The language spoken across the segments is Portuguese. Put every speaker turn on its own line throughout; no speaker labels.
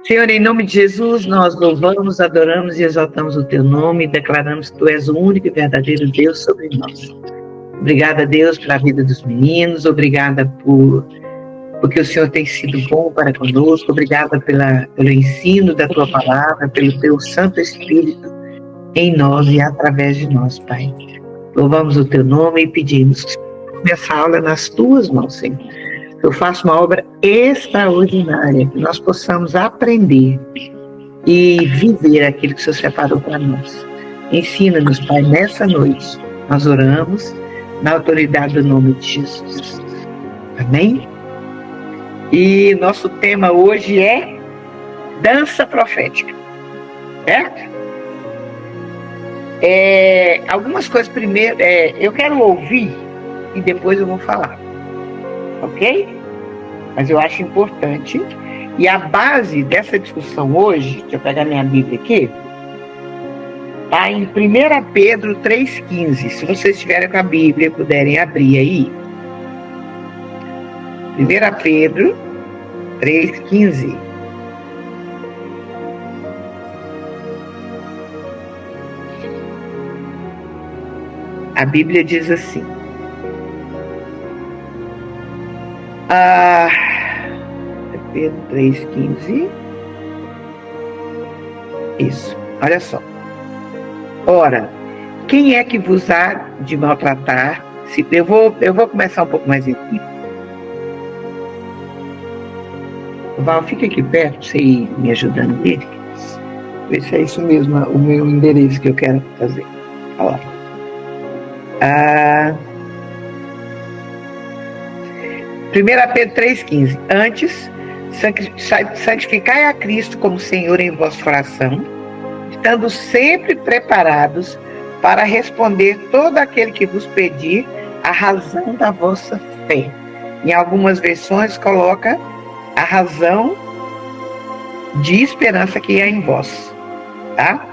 Senhor, em nome de Jesus, nós louvamos, adoramos e exaltamos o Teu nome e declaramos que Tu és o único e verdadeiro Deus sobre nós. Obrigada, Deus, pela vida dos meninos, obrigada porque o Senhor tem sido bom para conosco, obrigada pelo ensino da Tua palavra, pelo Teu Santo Espírito em nós e através de nós, Pai. Louvamos o Teu nome e pedimos que essa aula nas Tuas mãos, Senhor. Que eu faça uma obra extraordinária, que nós possamos aprender e viver aquilo que o Senhor separou para nós. Ensina-nos, Pai, nessa noite. Nós oramos na autoridade do nome de Jesus. Amém? E nosso tema hoje é dança profética. Certo? Algumas coisas primeiro, eu quero ouvir e depois eu vou falar. Ok? Mas eu acho importante. E a base dessa discussão hoje, deixa eu pegar minha Bíblia aqui, está em 1 Pedro 3,15. Se vocês estiverem com a Bíblia, puderem abrir aí. 1 Pedro 3,15. A Bíblia diz assim. Pedro 3,15. Isso, olha só. Ora, quem é que vos há de maltratar? Eu vou começar um pouco mais em cima. Val, fica aqui perto pra você ir me ajudando aqui. Ver se é isso mesmo, o meu endereço que eu quero fazer. Olha lá. 1 Pedro 3,15. Antes, santificai a Cristo como Senhor em vosso coração, estando sempre preparados para responder todo aquele que vos pedir a razão da vossa fé. Em algumas versões coloca a razão de esperança que há em vós. Tá?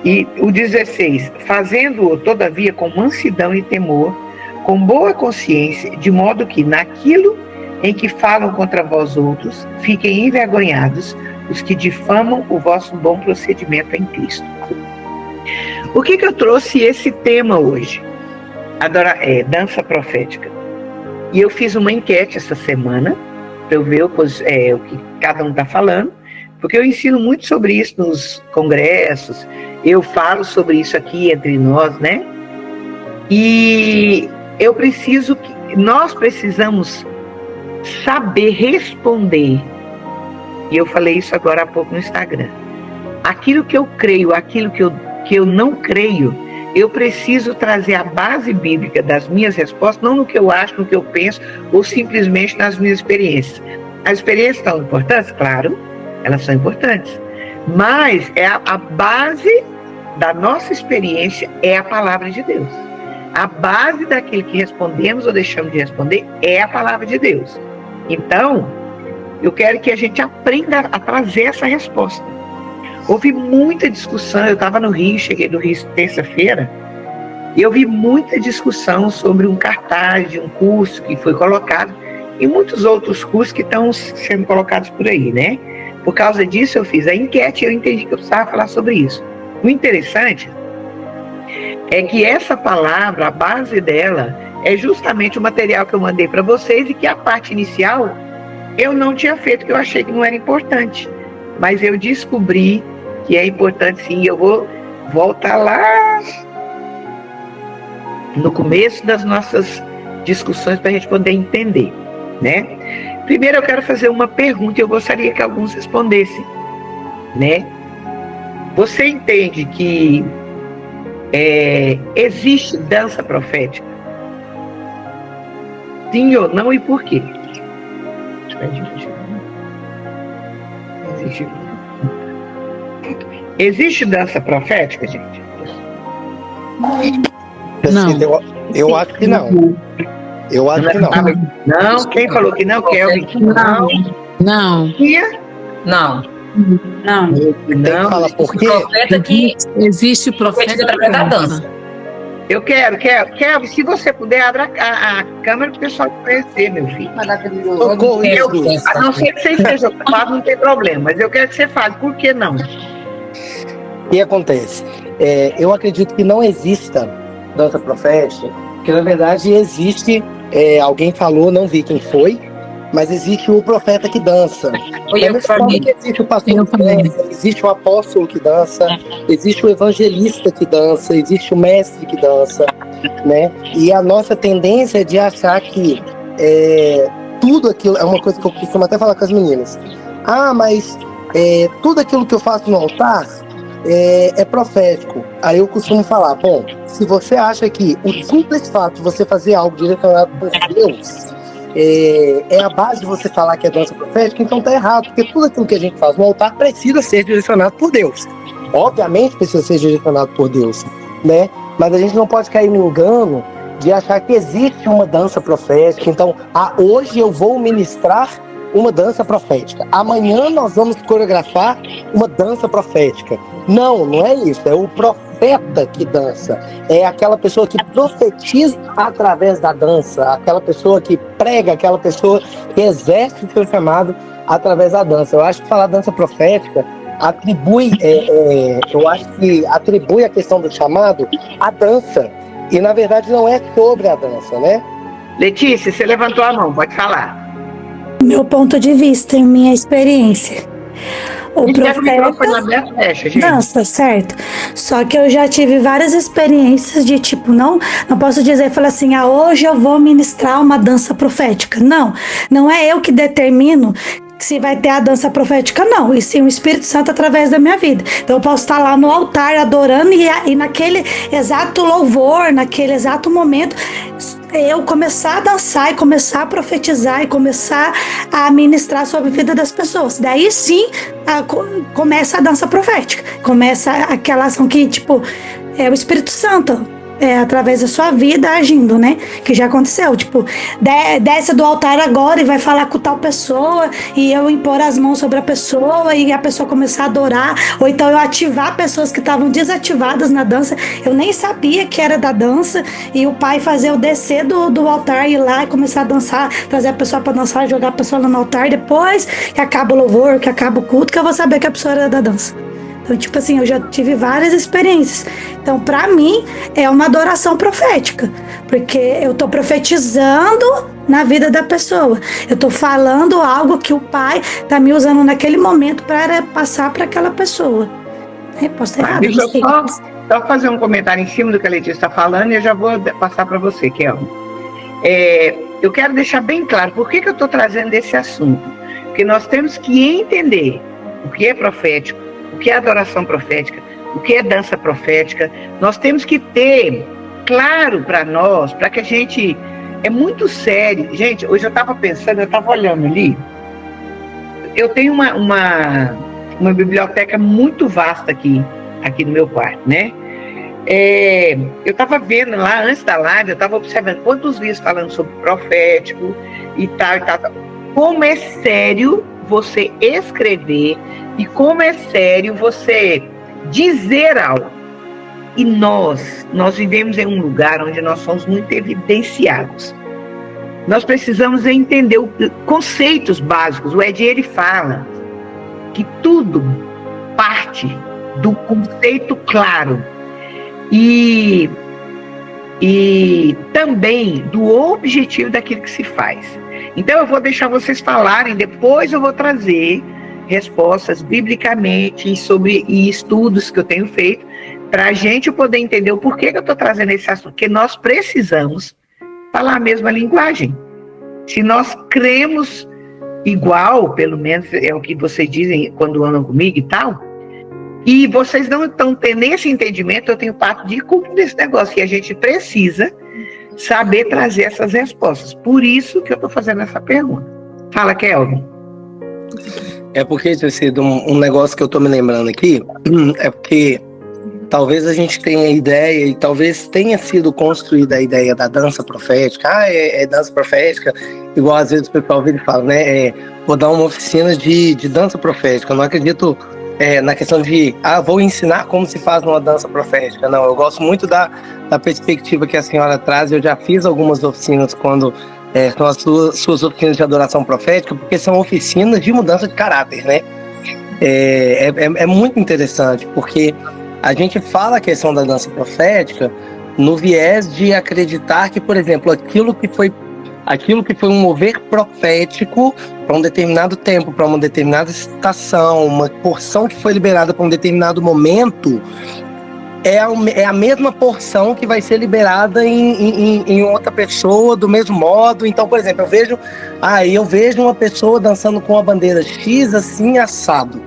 E o 16. Fazendo-o, todavia, com mansidão e temor, com boa consciência, de modo que naquilo em que falam contra vós outros, fiquem envergonhados os que difamam o vosso bom procedimento em Cristo. Por que eu trouxe esse tema hoje? Dança profética. E eu fiz uma enquete essa semana, para eu ver o que cada um está falando, porque eu ensino muito sobre isso nos congressos, eu falo sobre isso aqui entre nós, né? E nós precisamos saber responder, e eu falei isso agora há pouco no Instagram, aquilo que eu creio, aquilo que eu não creio, eu preciso trazer a base bíblica das minhas respostas, não no que eu acho, no que eu penso, ou simplesmente nas minhas experiências. As experiências são importantes? Claro, elas são importantes, mas a base da nossa experiência é a palavra de Deus. A base daquilo que respondemos ou deixamos de responder é a palavra de Deus. Então, eu quero que a gente aprenda a trazer essa resposta. Houve muita discussão, eu estava no Rio, cheguei do Rio terça-feira, e eu vi muita discussão sobre um cartaz de um curso que foi colocado, e muitos outros cursos que estão sendo colocados por aí, né? Por causa disso, eu fiz a enquete e eu entendi que eu precisava falar sobre isso. O interessante é que essa palavra, a base dela, é justamente o material que eu mandei para vocês e que a parte inicial eu não tinha feito, que eu achei que não era importante. Mas eu descobri que é importante sim. Eu vou voltar lá no começo das nossas discussões para a gente poder entender, né? Primeiro eu quero fazer uma pergunta e eu gostaria que alguns respondessem, né? Você entende que existe dança profética? Sim ou não, e por quê? Existe dança profética, gente?
Não. Eu acho que não. Eu acho que não.
Não? Quem falou que não? Kelvin?
Não. Não.
Não.
Não.
Tem que falar por quê?
Existe profeta através da dança.
Eu quero. Kelvin, se você puder, abra a câmera para o pessoal te conhecer, meu filho.
Socorro,
A não ser que você esteja ocupado, não tem problema. Mas eu quero que você fale, por que não?
O que acontece? Eu acredito que não exista dança profética, porque na verdade existe, alguém falou, não vi quem foi, mas existe o profeta que dança.
Eu falei.
Existe o pastor que dança, existe o apóstolo que dança, existe o evangelista que dança, existe o mestre que dança, né? E a nossa tendência é de achar que tudo aquilo, é uma coisa que eu costumo até falar com as meninas. Mas tudo aquilo que eu faço no altar é profético. Aí eu costumo falar, bom, se você acha que o simples fato de você fazer algo direcionado por Deus é a base de você falar que é dança profética, então tá errado, porque tudo aquilo que a gente faz no altar precisa ser direcionado por Deus. Obviamente precisa ser direcionado por Deus, né? Mas a gente não pode cair no engano de achar que existe uma dança profética. Então, hoje eu vou ministrar uma dança profética. Amanhã nós vamos coreografar uma dança profética. Não é isso. É o profeta que dança. É aquela pessoa que profetiza através da dança. Aquela pessoa que prega, aquela pessoa que exerce o seu chamado através da dança. Eu acho que falar dança profética atribui a questão do chamado à dança. E na verdade não é sobre a dança, né?
Letícia, você levantou a mão, pode falar.
Meu ponto de vista e minha experiência. O profeta dança, certo? Só que eu já tive várias experiências de tipo, não posso dizer, falar assim, hoje eu vou ministrar uma dança profética. Não é eu que determino se vai ter a dança profética, não. E sim o Espírito Santo através da minha vida. Então eu posso estar lá no altar adorando e naquele exato louvor, naquele exato momento, eu começar a dançar e começar a profetizar e começar a ministrar sobre a vida das pessoas. Daí sim começa a dança profética. Começa aquela ação que, tipo, é o Espírito Santo através da sua vida agindo, né? Que já aconteceu, tipo, desce do altar agora e vai falar com tal pessoa e eu impor as mãos sobre a pessoa e a pessoa começar a adorar, ou então eu ativar pessoas que estavam desativadas na dança, eu nem sabia que era da dança, e o pai fazer eu descer do altar, ir lá e começar a dançar, trazer a pessoa para dançar, jogar a pessoa lá no altar, depois que acaba o louvor, que acaba o culto, que eu vou saber que a pessoa era da dança. Então, tipo assim, eu já tive várias experiências. Então, pra mim, é uma adoração profética. Porque eu tô profetizando na vida da pessoa. Eu tô falando algo que o pai tá me usando naquele momento para passar para aquela pessoa. Posso ter errado.
Deixa eu só fazer um comentário em cima do que a Letícia está falando e eu já vou passar para você, Kelvin. Eu quero deixar bem claro por que eu estou trazendo esse assunto. Porque nós temos que entender o que é profético, o que é adoração profética, o que é dança profética. Nós temos que ter claro para nós, para que a gente... É muito sério. Gente, hoje eu estava pensando, eu estava olhando ali, eu tenho uma biblioteca muito vasta aqui no meu quarto, né? Eu estava vendo lá, antes da live, eu estava observando quantos vídeos falando sobre profético e tal. Como é sério você escrever e como é sério você dizer algo. E nós vivemos em um lugar onde nós somos muito evidenciados. Nós precisamos entender conceitos básicos. O Ed, ele fala que tudo parte do conceito claro e também do objetivo daquilo que se faz. Então eu vou deixar vocês falarem, depois eu vou trazer respostas biblicamente sobre estudos que eu tenho feito para a gente poder entender o porquê que eu estou trazendo esse assunto, porque nós precisamos falar a mesma linguagem. Se nós cremos igual, pelo menos é o que vocês dizem quando andam comigo e tal, e vocês não estão tendo esse entendimento, eu tenho parte de culpa desse negócio, que a gente precisa saber trazer essas respostas. Por isso que eu estou fazendo essa pergunta. Fala, Kelvin.
É porque, Cecília, um negócio que eu estou me lembrando aqui, é porque talvez a gente tenha ideia, e talvez tenha sido construída a ideia da dança profética. É dança profética, igual às vezes o pessoal vira e fala, né? Vou dar uma oficina de dança profética. Eu não acredito na questão de, vou ensinar como se faz uma dança profética. Não, eu gosto muito da perspectiva que a senhora traz. Eu já fiz algumas oficinas quando são as suas oficinas de adoração profética, porque são oficinas de mudança de caráter, né? É muito interessante, porque a gente fala a questão da dança profética no viés de acreditar que, por exemplo, aquilo que foi um mover profético para um determinado tempo, para uma determinada estação, uma porção que foi liberada para um determinado momento, é a mesma porção que vai ser liberada em outra pessoa do mesmo modo. Então, por exemplo, eu vejo uma pessoa dançando com a bandeira X assim, assado.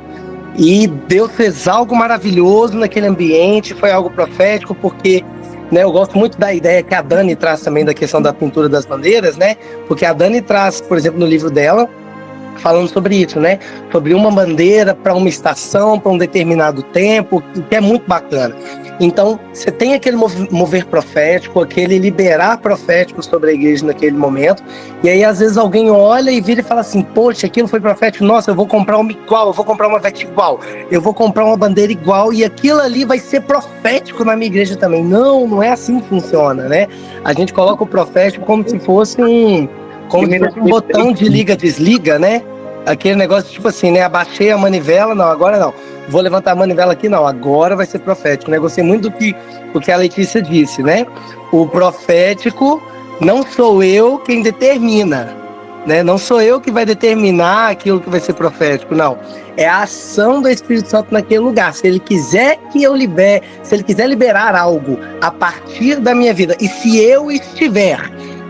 E Deus fez algo maravilhoso naquele ambiente, foi algo profético, porque, né, eu gosto muito da ideia que a Dani traz também da questão da pintura das bandeiras, né? Porque a Dani traz, por exemplo, no livro dela, falando sobre isso, né? Sobre uma bandeira para uma estação, para um determinado tempo, que é muito bacana. Então, você tem aquele mover profético, aquele liberar profético sobre a igreja naquele momento, e aí às vezes alguém olha e vira e fala assim, poxa, aquilo foi profético, nossa, eu vou comprar uma igual, eu vou comprar uma veste igual, eu vou comprar uma bandeira igual, e aquilo ali vai ser profético na minha igreja também. Não é assim que funciona, né? A gente coloca o profético como se fosse um botão de liga-desliga, né? Aquele negócio tipo assim, né? Abaixei a manivela, não, agora não. Vou levantar a manivela aqui, não, agora vai ser profético, né? Gostei muito do que a Letícia disse, né? O profético não sou eu quem determina, né? Não sou eu que vai determinar aquilo que vai ser profético, não. É a ação do Espírito Santo naquele lugar. Se ele quiser se ele quiser liberar algo a partir da minha vida, e se eu estiver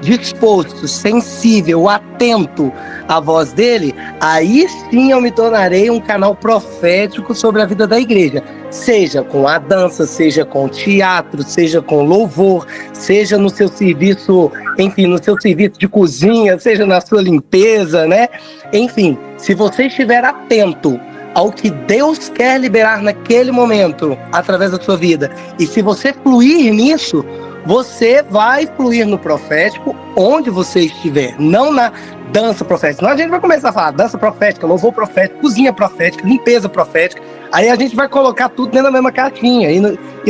disposto, sensível, atento à voz dele, aí sim eu me tornarei um canal profético sobre a vida da igreja, seja com a dança, seja com o teatro, seja com louvor, seja no seu serviço, enfim, no seu serviço de cozinha, seja na sua limpeza, né? Enfim, se você estiver atento ao que Deus quer liberar naquele momento, através da sua vida, e se você fluir nisso, você vai fluir no profético onde você estiver, não na dança profética. Senão a gente vai começar a falar dança profética, louvor profético, cozinha profética, limpeza profética. Aí a gente vai colocar tudo dentro da mesma caixinha. E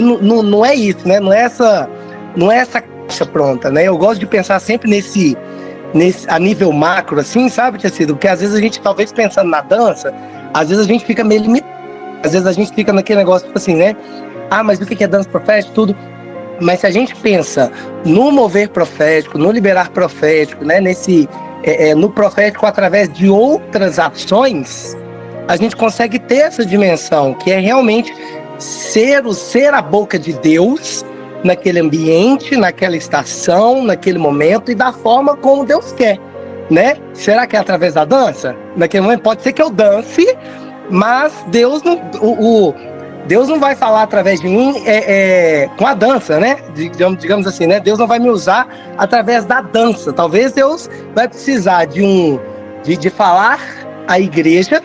não é isso, né? Não é essa caixa pronta, né? Eu gosto de pensar sempre nesse a nível macro, assim, sabe, Tia Cida? Porque às vezes a gente, talvez pensando na dança, às vezes a gente fica meio limitado. Às vezes a gente fica naquele negócio, tipo assim, né? Mas o que é dança profética? Tudo. Mas se a gente pensa no mover profético, no liberar profético, né, no profético através de outras ações, a gente consegue ter essa dimensão, que é realmente ser a boca de Deus naquele ambiente, naquela estação, naquele momento, e da forma como Deus quer, né? Será que é através da dança? Naquele momento pode ser que eu dance, mas Deus não vai falar através de mim com a dança, né? Digamos assim, né? Deus não vai me usar através da dança. Talvez Deus vai precisar de falar à igreja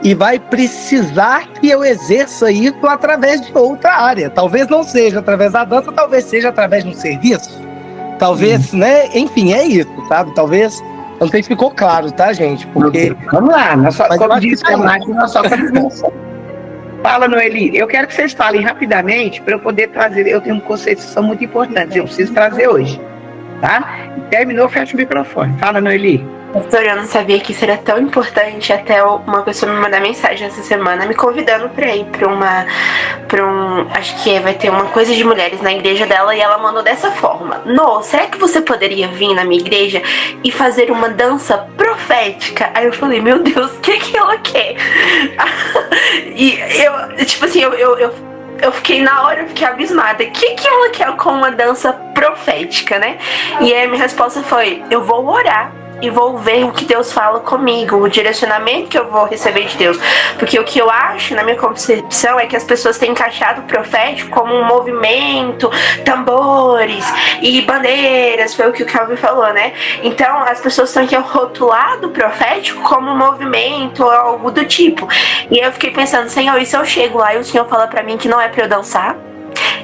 e vai precisar que eu exerça isso através de outra área. Talvez não seja através da dança, talvez seja através de um serviço. Talvez, né? Enfim, é isso, sabe? Talvez... Eu não sei se ficou claro, tá, gente? Porque...
Vamos lá. Como disse a Márcia, nós só Fala, Noeli. Eu quero que vocês falem rapidamente para eu poder trazer. Eu tenho conceitos que são muito importantes. Eu preciso trazer hoje. Tá? E terminou, fecha o microfone. Fala, Noeli.
Pastor, eu não sabia que isso era tão importante, até uma pessoa me mandar mensagem essa semana me convidando para ir acho que vai ter uma coisa de mulheres na igreja dela, e ela mandou dessa forma: será que você poderia vir na minha igreja e fazer uma dança profética? Aí eu falei, meu Deus, o que ela quer? E eu, tipo assim, eu fiquei abismada. O que ela quer com uma dança profética, né? E aí a minha resposta foi: eu vou orar e vou ver o que Deus fala comigo, o direcionamento que eu vou receber de Deus. Porque o que eu acho, na minha concepção, é que as pessoas têm encaixado o profético como um movimento, tambores e bandeiras, foi o que o Calvin falou, né? Então as pessoas têm rotulado o profético como um movimento ou algo do tipo. E aí eu fiquei pensando, Senhor, e se eu chego lá e o Senhor fala pra mim que não é pra eu dançar?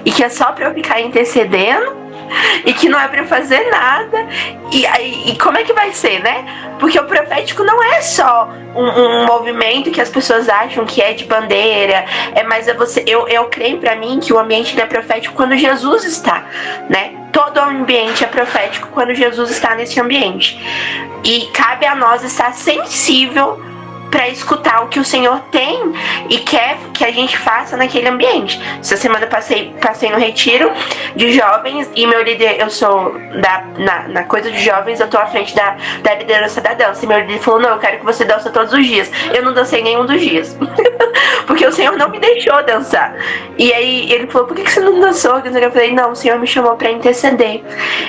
E que é só pra eu ficar intercedendo? e que não é pra fazer nada. E como é que vai ser, né? Porque o profético não é só um movimento que as pessoas acham que é de bandeira, mas eu creio pra mim que o ambiente não é profético quando Jesus está, né? Todo ambiente é profético quando Jesus está nesse ambiente. E cabe a nós estar sensível para escutar o que o Senhor tem e quer que a gente faça naquele ambiente. Essa semana passei no retiro de jovens e meu líder, eu sou na coisa de jovens, eu tô à frente da liderança da dança. E meu líder falou, não, eu quero que você dança todos os dias. Eu não dancei nenhum dos dias. Porque o Senhor não me deixou dançar. E aí ele falou, por que você não dançou? Eu falei, não, o Senhor me chamou para interceder.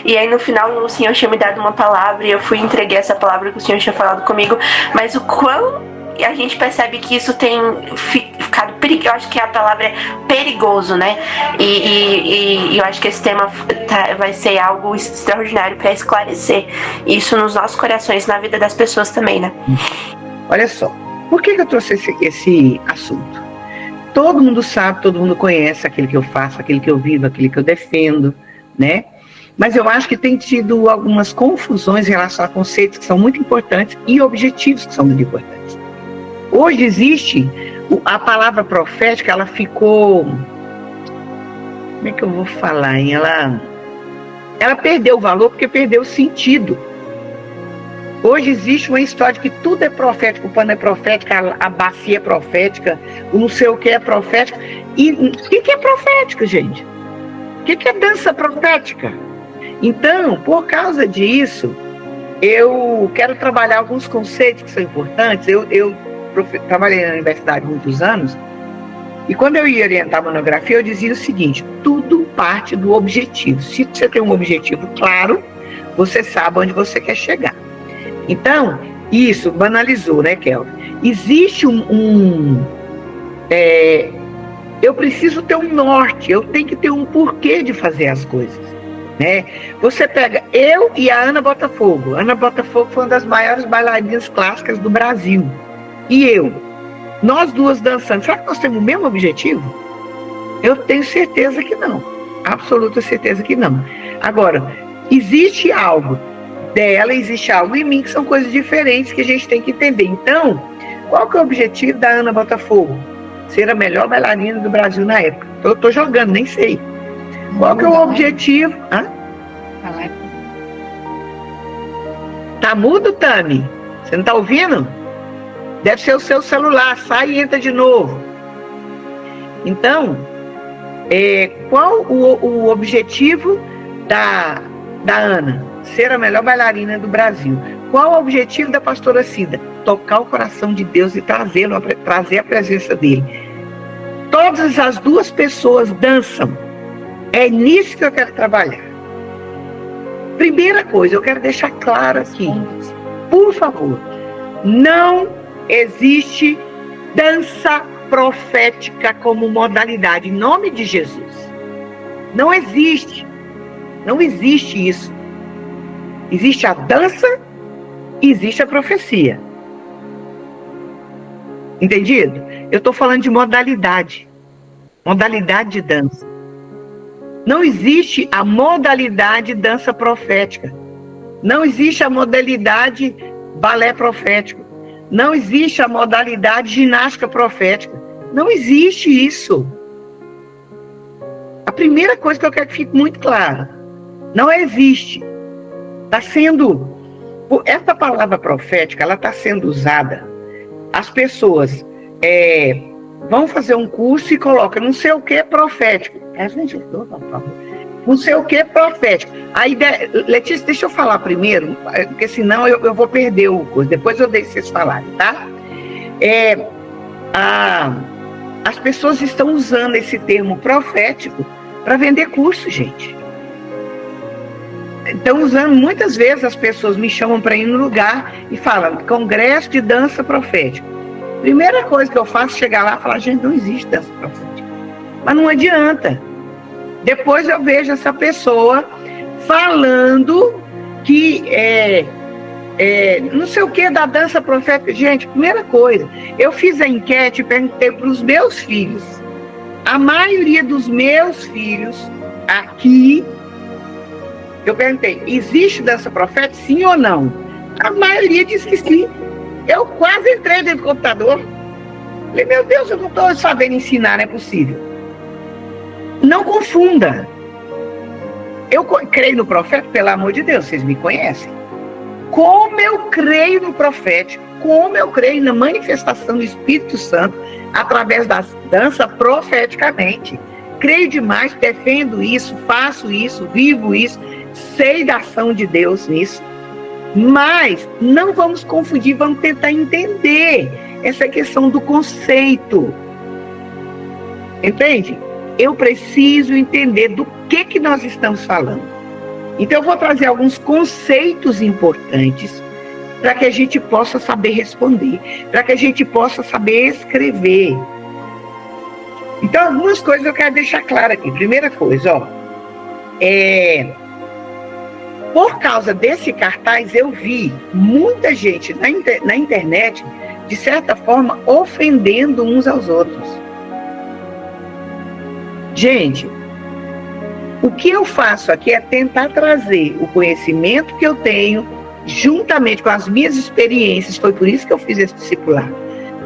E aí no final o Senhor tinha me dado uma palavra e eu fui entregar essa palavra que o Senhor tinha falado comigo. Mas o quão a gente percebe que isso tem ficado perigoso. Eu acho que a palavra é perigoso, né? E eu acho que esse tema vai ser algo extraordinário para esclarecer isso nos nossos corações, na vida das pessoas também, né?
Olha só, por que eu trouxe esse assunto? Todo mundo sabe, todo mundo conhece aquele que eu faço, aquele que eu vivo, aquele que eu defendo, né? Mas eu acho que tem tido algumas confusões em relação a conceitos que são muito importantes e objetivos que são muito importantes. Hoje existe a palavra profética, ela ficou, como é que eu vou falar, hein? Ela perdeu o valor porque perdeu o sentido. Hoje existe uma história de que tudo é profético, o pano é profético, a bacia é profética, o não sei o que é profético. E o que é profético, gente? O que é dança profética? Então, por causa disso, eu quero trabalhar alguns conceitos que são importantes. Eu trabalhei na universidade há muitos anos, e quando eu ia orientar a monografia, eu dizia o seguinte: tudo parte do objetivo. Se você tem um objetivo claro, você sabe onde você quer chegar. Então, isso banalizou, né, Kelvin? Existe eu preciso ter um norte, eu tenho que ter um porquê de fazer as coisas, né? Você pega eu e a Ana Botafogo. Ana Botafogo foi uma das maiores bailarinas clássicas do Brasil. E eu, nós duas dançando, será que nós temos o mesmo objetivo? Eu tenho certeza que não, absoluta certeza que não. Agora, existe algo dela, existe algo em mim que são coisas diferentes que a gente tem que entender. Então, qual que é o objetivo da Ana Botafogo? Ser a melhor bailarina do Brasil na época. Eu tô jogando, nem sei. Qual que é o objetivo? Tá mudo, Tami? Você não tá ouvindo? Deve ser o seu celular, sai e entra de novo. Então, qual o objetivo da Ana? Ser a melhor bailarina do Brasil. Qual o objetivo da pastora Cida? Tocar o coração de Deus e trazer a presença dele. Todas as duas pessoas dançam. É nisso que eu quero trabalhar. Primeira coisa, eu quero deixar claro aqui, por favor, não existe dança profética como modalidade, em nome de Jesus. Não existe. Não existe isso. Existe a dança e existe a profecia. Entendido? Eu estou falando de modalidade. Modalidade de dança. Não existe a modalidade dança profética. Não existe a modalidade balé profético. Não existe a modalidade ginástica profética. Não existe isso. A primeira coisa que eu quero que fique muito clara: não existe. Está sendo, essa palavra profética, ela está sendo usada. As pessoas vão fazer um curso e colocam não sei o que profético. Não sei o que profético. A ideia, Letícia, deixa eu falar primeiro, porque senão eu vou perder o curso. Depois eu deixo vocês falarem, tá? As pessoas estão usando esse termo profético para vender curso, gente. Estão usando, muitas vezes as pessoas me chamam para ir no lugar e falam, congresso de dança profética. Primeira coisa que eu faço é chegar lá e falar, gente, não existe dança profética. Mas não adianta. Depois eu vejo essa pessoa falando que não sei o que da dança profética. Gente, primeira coisa, eu fiz a enquete e perguntei para os meus filhos. A maioria dos meus filhos aqui Eu perguntei, existe dança profética, sim ou não? A maioria disse que sim. Eu quase entrei dentro do computador. Falei, meu Deus, eu não estou sabendo ensinar, não é possível. Não confunda. Eu creio no profeta, pelo amor de Deus, vocês me conhecem. Como eu creio no profético, como eu creio na manifestação do Espírito Santo através da dança profeticamente. Creio demais, defendo isso, faço isso, vivo isso, sei da ação de Deus nisso. Mas não vamos confundir, vamos tentar entender essa questão do conceito. Entende? Eu preciso entender do que nós estamos falando. Então eu vou trazer alguns conceitos importantes para que a gente possa saber responder, para que a gente possa saber escrever. Então algumas coisas eu quero deixar claro aqui. Primeira coisa, por causa desse cartaz eu vi muita gente na internet, de certa forma, ofendendo uns aos outros. Gente, o que eu faço aqui é tentar trazer o conhecimento que eu tenho, juntamente com as minhas experiências, foi por isso que eu fiz esse discipulado,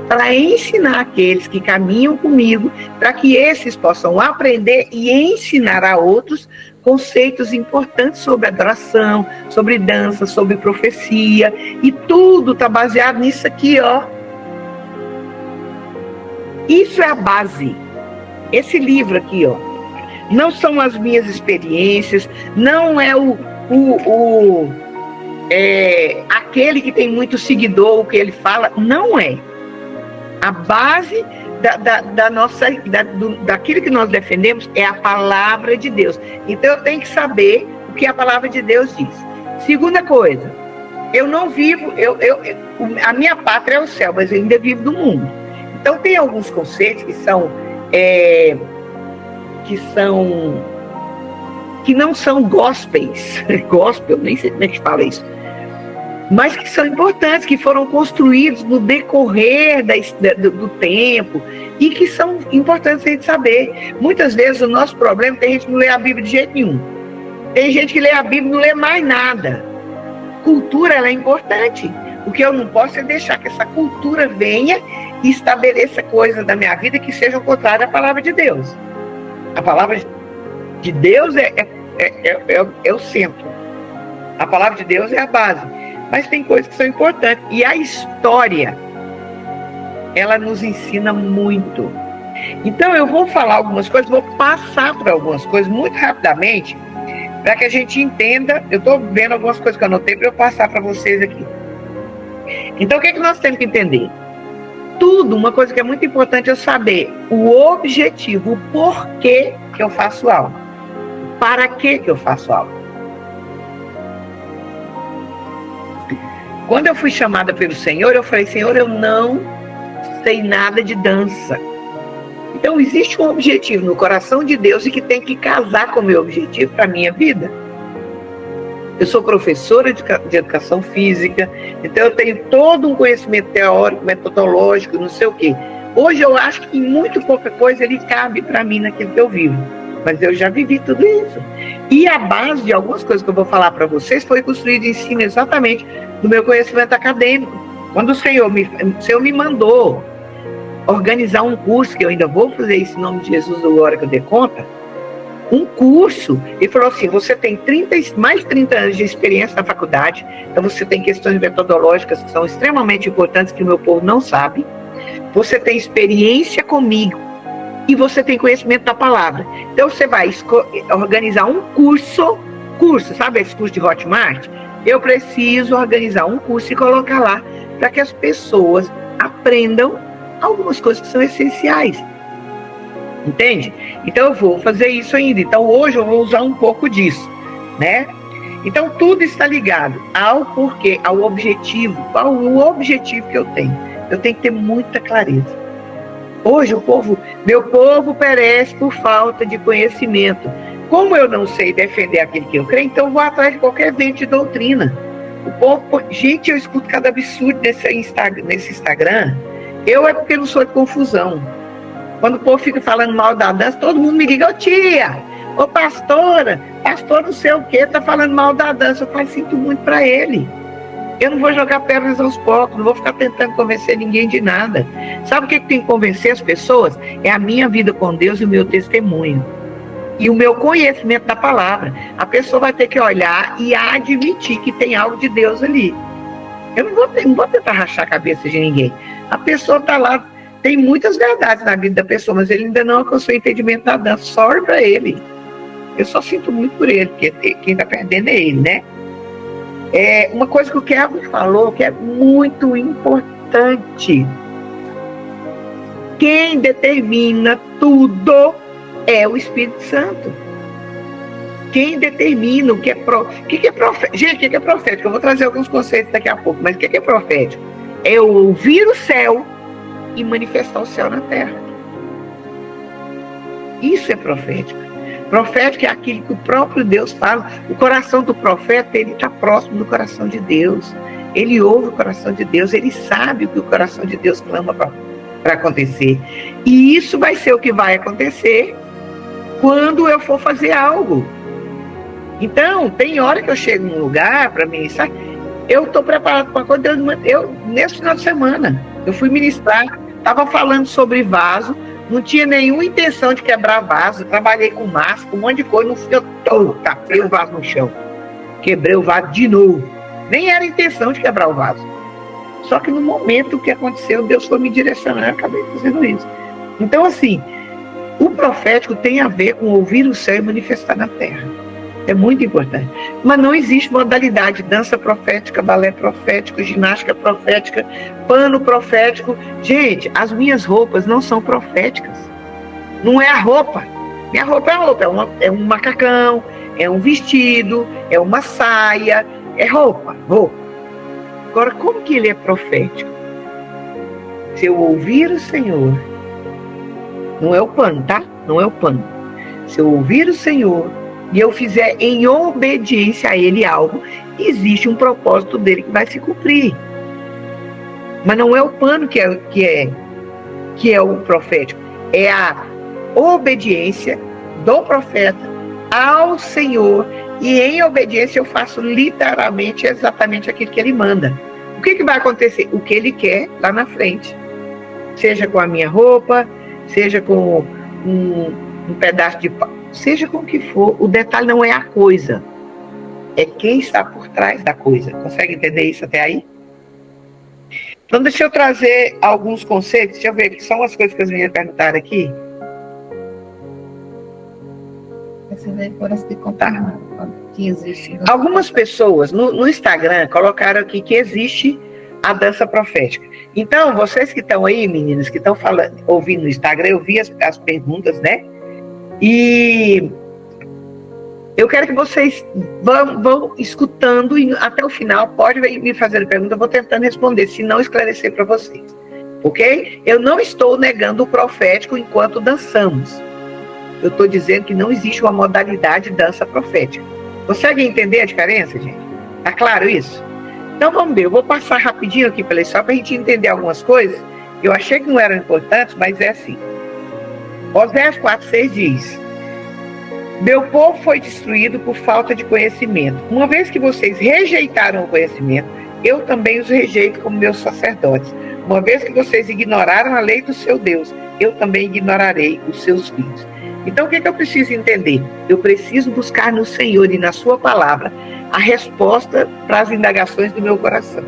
para ensinar aqueles que caminham comigo, para que esses possam aprender e ensinar a outros conceitos importantes sobre adoração, sobre dança, sobre profecia, e tudo está baseado nisso aqui, ó. Isso é a base. Esse livro aqui, ó, não são as minhas experiências, não é aquele que tem muito seguidor, o que ele fala, não é. A base daquilo que nós defendemos é a palavra de Deus. Então eu tenho que saber o que a palavra de Deus diz. Segunda coisa, eu não vivo, a minha pátria é o céu, mas eu ainda vivo do mundo. Então tem alguns conceitos que não são gospels, gospel, nem sei como é que fala isso, mas que são importantes, que foram construídos no decorrer do tempo e que são importantes a gente saber. Muitas vezes o nosso problema, tem gente que não lê a Bíblia de jeito nenhum. Tem gente que lê a Bíblia e não lê mais nada. Cultura, ela é importante. O que eu não posso é deixar que essa cultura venha e estabeleça coisas da minha vida que sejam contrárias à palavra de Deus. A palavra de Deus é o centro. A palavra de Deus é a base. Mas tem coisas que são importantes. E a história, ela nos ensina muito. Então eu vou falar algumas coisas, vou passar por algumas coisas muito rapidamente, para que a gente entenda. Eu estou vendo algumas coisas que eu anotei para eu passar para vocês aqui. Então o que nós temos que entender? Tudo, uma coisa que é muito importante é saber o objetivo, o porquê que eu faço algo. Para que eu faço algo. Quando eu fui chamada pelo Senhor, eu falei, Senhor, eu não sei nada de dança. Então existe um objetivo no coração de Deus e que tem que casar com o meu objetivo para a minha vida. Eu sou professora de educação física, então eu tenho todo um conhecimento teórico, metodológico, não sei o quê. Hoje eu acho que em muito pouca coisa ele cabe para mim naquilo que eu vivo. Mas eu já vivi tudo isso. E a base de algumas coisas que eu vou falar para vocês foi construída em cima exatamente do meu conhecimento acadêmico. Quando o Senhor me mandou organizar um curso, que eu ainda vou fazer isso em nome de Jesus, da hora que eu dê conta, um curso, ele falou assim, você tem mais de 30 anos de experiência na faculdade, então você tem questões metodológicas que são extremamente importantes, que o meu povo não sabe, você tem experiência comigo, e você tem conhecimento da palavra. Então você vai organizar um curso, sabe esse curso de Hotmart? Eu preciso organizar um curso e colocar lá, para que as pessoas aprendam algumas coisas que são essenciais. Entende? Então eu vou fazer isso ainda. Então hoje eu vou usar um pouco disso, né? Então tudo está ligado ao porquê, ao objetivo. Qual o objetivo que eu tenho? Eu tenho que ter muita clareza. Hoje meu povo perece por falta de conhecimento. Como eu não sei defender aquilo que eu creio, então eu vou atrás de qualquer vento de doutrina. O povo, gente, eu escuto cada absurdo nesse Instagram. Eu é porque não sou de confusão. Quando o povo fica falando mal da dança, todo mundo me liga, ô tia, Ô pastor não sei o que, tá falando mal da dança. Eu falo, sinto muito para ele. Eu não vou jogar pedras aos porcos, não vou ficar tentando convencer ninguém de nada. Sabe o que tem que convencer as pessoas? É a minha vida com Deus e o meu testemunho. E o meu conhecimento da palavra. A pessoa vai ter que olhar e admitir que tem algo de Deus ali. Eu não vou tentar rachar a cabeça de ninguém. A pessoa está lá, tem muitas verdades na vida da pessoa, mas ele ainda não alcançou o entendimento da dança. Sorry para ele. Eu só sinto muito por ele, porque quem está perdendo é ele, né? Uma coisa que o Kevin falou que é muito importante. Quem determina tudo é o Espírito Santo. Quem determina o que é profético. Gente, o que é profético? Eu vou trazer alguns conceitos daqui a pouco, mas o que é profético? É ouvir o céu e manifestar o céu na terra. Isso é profético. Profético é aquilo que o próprio Deus fala. O coração do profeta, ele está próximo do coração de Deus. Ele ouve o coração de Deus, ele sabe o que o coração de Deus clama para acontecer. E isso vai ser o que vai acontecer quando eu for fazer algo. Então, tem hora que eu chego num lugar para ministrar, eu estou preparado para uma coisa. Nesse final de semana, eu fui ministrar, estava falando sobre vaso, não tinha nenhuma intenção de quebrar vaso, trabalhei com massa, com um monte de coisa, no fim eu tapei o vaso no chão, quebrei o vaso de novo. Nem era a intenção de quebrar o vaso. Só que no momento que aconteceu, Deus foi me direcionando, eu acabei fazendo isso. Então, assim, o profético tem a ver com ouvir o céu e manifestar na terra. É muito importante. Mas não existe modalidade, dança profética, balé profético, ginástica profética, pano profético. Gente, as minhas roupas não são proféticas. Não é a roupa. Minha roupa é a roupa. É um macacão, é um vestido, é uma saia, é roupa. Agora, como que ele é profético? Se eu ouvir o Senhor, não é o pano, tá? Não é o pano. Se eu ouvir o Senhor e eu fizer em obediência a Ele algo, existe um propósito dele que vai se cumprir. Mas não é o pano que é o profético. É a obediência do profeta ao Senhor, e em obediência eu faço literalmente exatamente aquilo que Ele manda. O que vai acontecer? O que Ele quer lá na frente. Seja com a minha roupa, seja com um pedaço de pau, seja com o que for, o detalhe não é a coisa, é quem está por trás da coisa. Consegue entender isso até aí? Então deixa eu trazer alguns conceitos, deixa eu ver, que são as coisas que as meninas perguntaram aqui. Algumas pessoas no Instagram colocaram aqui que existe a dança profética. Então, vocês que estão aí, meninas, que estão ouvindo no Instagram, eu vi as perguntas, né? E eu quero que vocês vão escutando e até o final, pode me fazer pergunta, eu vou tentando responder, se não esclarecer para vocês. Ok? Eu não estou negando o profético enquanto dançamos. Eu estou dizendo que não existe uma modalidade de dança profética. Conseguem entender a diferença, gente? Tá claro isso? Então vamos ver, eu vou passar rapidinho aqui pela história para a gente entender algumas coisas. Eu achei que não eram importantes, mas é assim. Oséias 4,6 diz: meu povo foi destruído por falta de conhecimento. Uma vez que vocês rejeitaram o conhecimento, eu também os rejeito como meus sacerdotes. Uma vez que vocês ignoraram a lei do seu Deus, eu também ignorarei os seus filhos. Então o que eu preciso entender? Eu preciso buscar no Senhor e na sua palavra a resposta para as indagações do meu coração.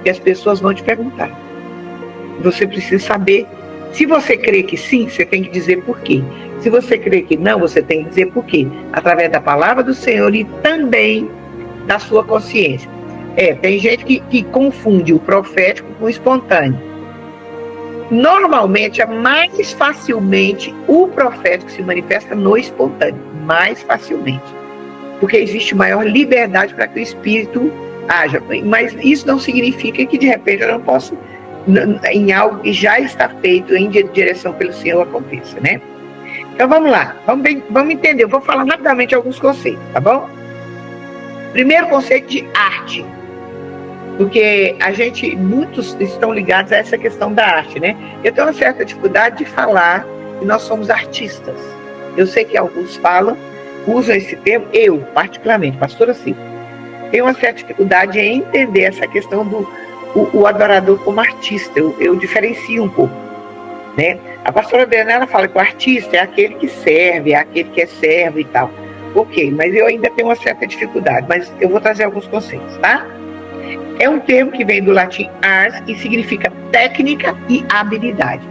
E as pessoas vão te perguntar. Você precisa saber. Se você crê que sim, você tem que dizer por quê. Se você crê que não, você tem que dizer por quê. Através da palavra do Senhor e também da sua consciência. Tem gente que confunde o profético com o espontâneo. Normalmente, é mais facilmente o profético se manifesta no espontâneo. Mais facilmente. Porque existe maior liberdade para que o Espírito haja. Mas isso não significa que de repente eu não posso, em algo que já está feito em direção pelo Senhor, aconteça, né? Então vamos lá, vamos entender. Eu vou falar rapidamente alguns conceitos, tá bom? Primeiro conceito de arte. Porque muitos estão ligados a essa questão da arte, né? Eu tenho uma certa dificuldade de falar que nós somos artistas. Eu sei que alguns usam esse termo, eu, particularmente, pastora Silvia, tenho uma certa dificuldade em entender essa questão do o adorador como artista. Eu diferencio um pouco, né? A pastora Adriana fala que o artista é aquele que serve, é aquele que é servo e tal. Ok, mas eu ainda tenho uma certa dificuldade, mas eu vou trazer alguns conceitos, tá? É um termo que vem do latim ars e significa técnica e habilidade.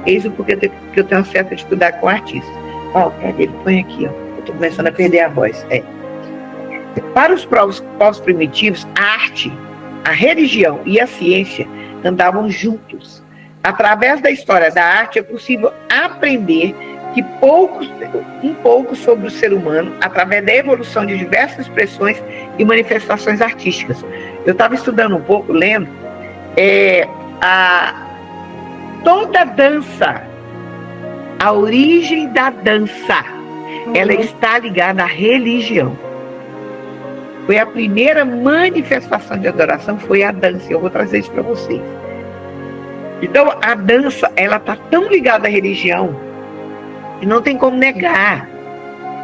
Eis o porquê que eu tenho uma certa dificuldade com o artista. Ó, ele põe aqui, ó. Eu estou começando a perder a voz. Para os povos primitivos, a arte, a religião e a ciência andavam juntos. Através da história da arte é possível aprender um pouco sobre o ser humano através da evolução de diversas expressões e manifestações artísticas. Eu estava estudando um pouco, lendo, toda dança, a origem da dança, ela está ligada à religião. Foi a primeira manifestação de adoração, foi a dança. Eu vou trazer isso para vocês. Então, a dança, ela está tão ligada à religião que não tem como negar.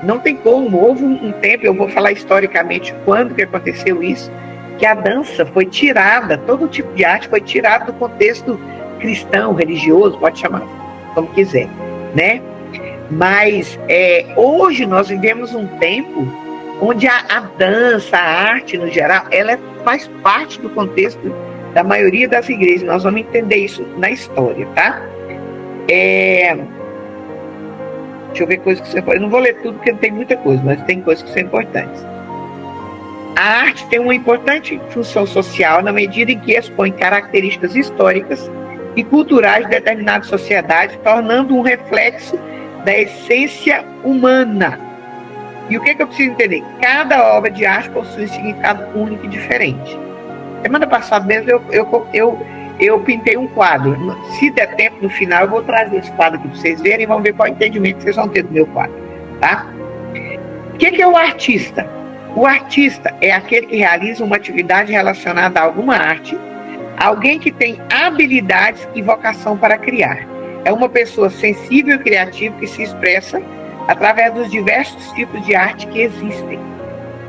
Não tem como. Houve um tempo, eu vou falar historicamente quando que aconteceu isso, que a dança foi tirada, todo tipo de arte foi tirado do contexto cristão, religioso, pode chamar como quiser, né? Mas hoje nós vivemos um tempo onde a dança, a arte no geral, ela faz parte do contexto da maioria das igrejas. Nós vamos entender isso na história, tá? Deixa eu ver coisas que são importantes. Eu não vou ler tudo porque tem muita coisa, mas tem coisas que são importantes. A arte tem uma importante função social na medida em que expõe características históricas e culturais de determinada sociedade, tornando um reflexo da essência humana. E o que eu preciso entender? Cada obra de arte possui um significado único e diferente. Semana passada mesmo eu pintei um quadro. Se der tempo, no final, eu vou trazer esse quadro aqui para vocês verem e vamos ver qual é o entendimento que vocês vão ter do meu quadro. Tá? O que é o artista? O artista é aquele que realiza uma atividade relacionada a alguma arte, alguém que tem habilidades e vocação para criar. É uma pessoa sensível e criativa que se expressa através dos diversos tipos de arte que existem.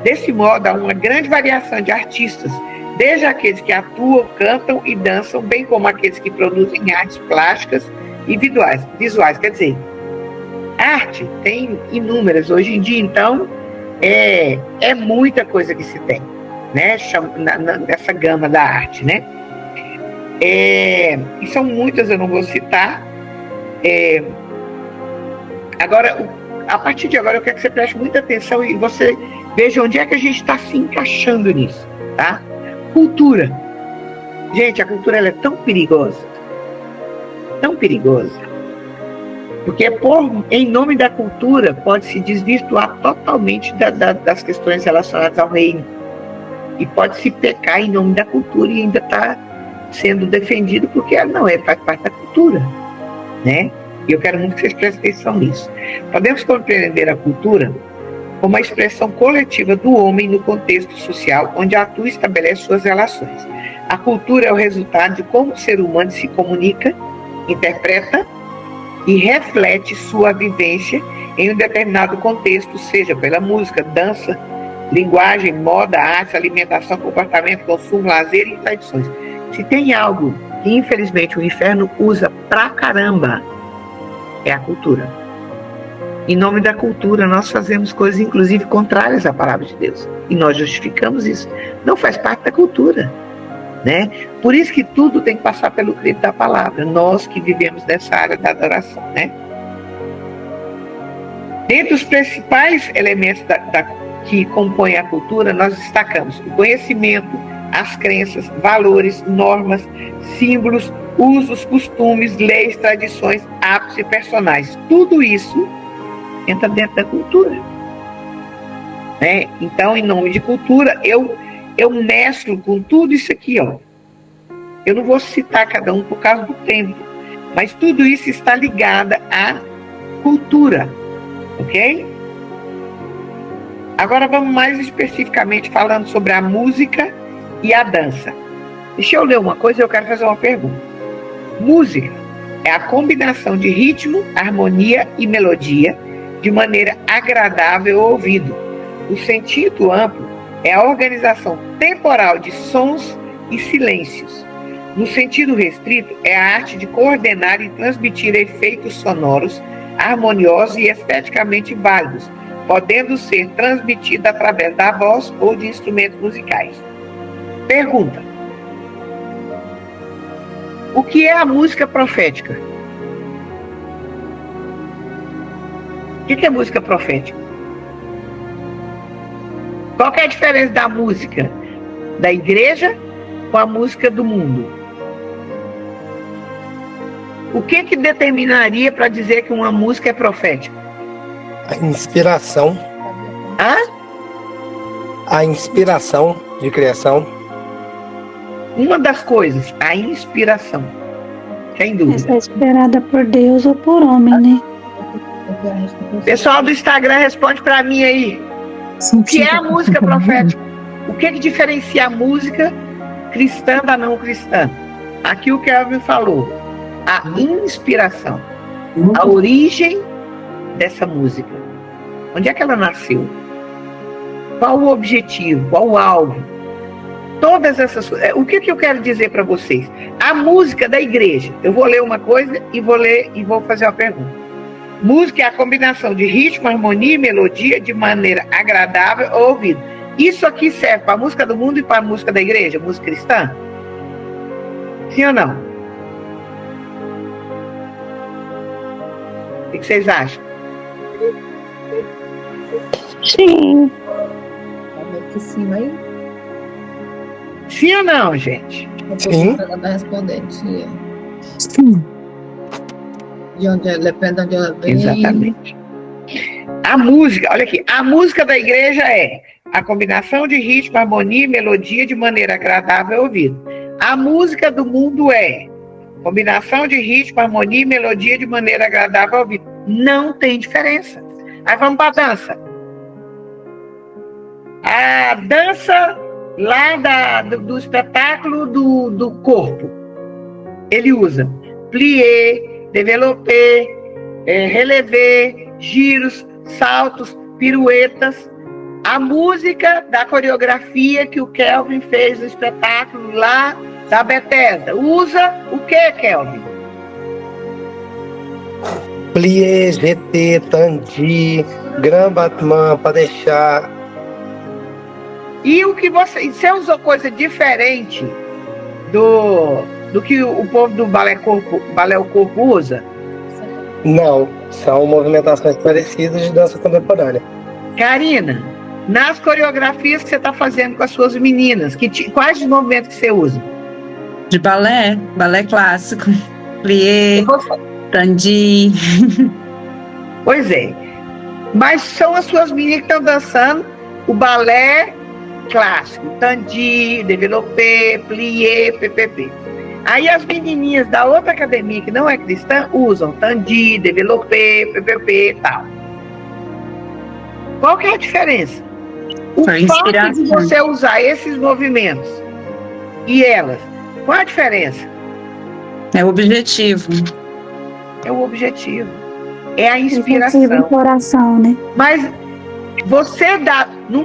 Desse modo, há uma grande variação de artistas, desde aqueles que atuam, cantam e dançam, bem como aqueles que produzem artes plásticas e visuais. Quer dizer, arte tem inúmeras. Hoje em dia, então, é muita coisa que se tem, né? Nessa gama da arte, né? E são muitas, eu não vou citar. Agora, a partir de agora, eu quero que você preste muita atenção e você veja onde é que a gente está se encaixando nisso, tá? Cultura. Gente, a cultura ela é tão perigosa, porque em nome da cultura pode se desvirtuar totalmente das questões relacionadas ao reino, e pode se pecar em nome da cultura e ainda está sendo defendido porque ela não faz parte da cultura, né? E eu quero muito que vocês prestem atenção nisso. Podemos compreender a cultura como a expressão coletiva do homem no contexto social onde atua e estabelece suas relações. A cultura é o resultado de como o ser humano se comunica, interpreta e reflete sua vivência em um determinado contexto, seja pela música, dança, linguagem, moda, arte, alimentação, comportamento, consumo, lazer e tradições. Se tem algo que infelizmente o inferno usa pra caramba, é a cultura. Em nome da cultura, nós fazemos coisas, inclusive, contrárias à palavra de Deus. E nós justificamos isso. Não faz parte da cultura, né? Por isso que tudo tem que passar pelo crivo da palavra. Nós que vivemos nessa área da adoração, né? Dentre os principais elementos que compõem a cultura, nós destacamos o conhecimento, as crenças, valores, normas, símbolos, usos, costumes, leis, tradições, hábitos e personagens. Tudo isso entra dentro da cultura, né? Então, em nome de cultura, eu mesclo com tudo isso aqui, ó. Eu não vou citar cada um por causa do tempo, mas tudo isso está ligado à cultura, ok? Agora vamos mais especificamente falando sobre a música e a dança. Deixa eu ler uma coisa e eu quero fazer uma pergunta. Música é a combinação de ritmo, harmonia e melodia de maneira agradável ao ouvido. O sentido amplo é a organização temporal de sons e silêncios. No sentido restrito, é a arte de coordenar e transmitir efeitos sonoros, harmoniosos e esteticamente válidos, podendo ser transmitida através da voz ou de instrumentos musicais. Pergunta: o que é a música profética? O que é música profética? Qual que é a diferença da música da igreja com a música do mundo? O que determinaria para dizer que uma música é profética?
A inspiração.
Hã?
A inspiração de criação.
Uma das coisas, a inspiração. Sem dúvida.
Essa é esperada por Deus ou por homem, né?
Pessoal do Instagram, responde para mim aí. O que é a música profética? O que diferencia a música cristã da não cristã? Aqui o Kelvin falou. A inspiração. A origem dessa música. Onde é que ela nasceu? Qual o objetivo? Qual o alvo? Todas essas coisas. O que eu quero dizer para vocês? A música da igreja. Eu vou ler uma coisa e vou fazer uma pergunta. Música é a combinação de ritmo, harmonia e melodia de maneira agradável ao ouvido. Isso aqui serve para a música do mundo e para a música da igreja, música cristã? Sim ou não? O que vocês acham?
Sim.
Sim, aí.
Sim ou não, gente?
Sim.
Respondente.
Sim.
De onde ela, depende de onde ela vem.
Exatamente. A música, olha aqui, a música da igreja é a combinação de ritmo, harmonia e melodia de maneira agradável ao ouvido. A música do mundo é combinação de ritmo, harmonia e melodia de maneira agradável ao ouvido. Não tem diferença. Aí vamos para a dança. A dança lá do espetáculo do corpo. Ele usa plié, développé, relevé, giros, saltos, piruetas. A música da coreografia que o Kelvin fez no espetáculo lá da Bethesda usa o que, Kelvin?
Plié, GT, Tandi, Grand Batman, para deixar.
E o que você usou coisa diferente do que o povo do balé o corpo usa?
Não, são movimentações parecidas de dança contemporânea.
Karina, nas coreografias que você está fazendo com as suas meninas, quais os movimentos que você usa?
De balé clássico, plié, tandi.
Pois é, mas são as suas meninas que estão dançando o balé clássico, tandi, développé, plié, ppp. Aí as menininhas da outra academia que não é cristã usam tandi, développé, ppp e tal. Qual que é a diferença? O fato de você usar esses movimentos e elas, qual é a diferença?
É o objetivo.
É o objetivo. É a inspiração.
Objetivo e coração, né?
Mas você dá... Não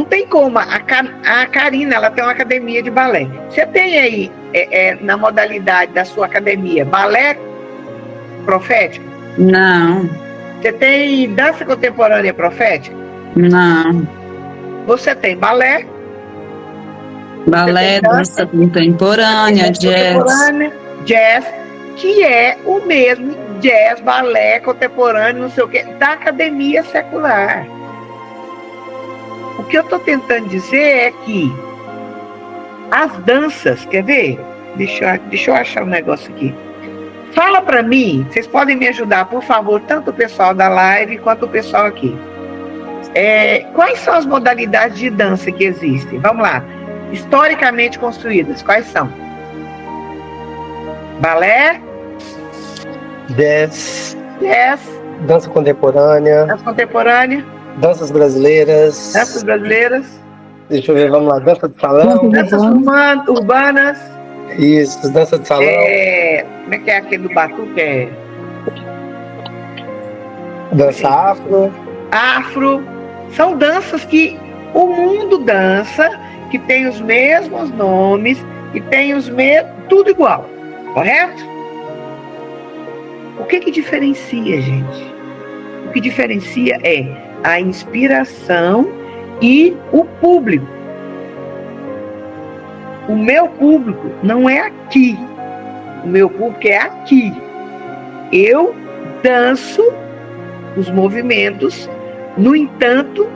tem como. A Karina, ela tem uma academia de balé. Você tem aí, na modalidade da sua academia, balé profético?
Não.
Você tem dança contemporânea profética?
Não.
Você tem balé?
Balé, dança contemporânea,
jazz, que é o mesmo jazz, balé contemporâneo, não sei o quê, da academia secular. O que eu estou tentando dizer é que as danças, quer ver? Deixa eu achar um negócio aqui. Fala para mim, vocês podem me ajudar, por favor, tanto o pessoal da live quanto o pessoal aqui. Quais são as modalidades de dança que existem? Vamos lá. Historicamente construídas, quais são? Balé?
Jazz.
Dança
contemporânea. Danças brasileiras. Deixa eu ver, vamos lá. Dança de salão.
Danças urbanas.
Isso, dança de salão.
Como é que é aquele do batuque?
Dança afro.
Afro. São danças que o mundo dança, que tem os mesmos nomes, que tem os mesmos... Tudo igual. Correto? O que diferencia, gente? O que diferencia é a inspiração e o público. O meu público não é aqui. O meu público é aqui. Eu danço os movimentos, no entanto,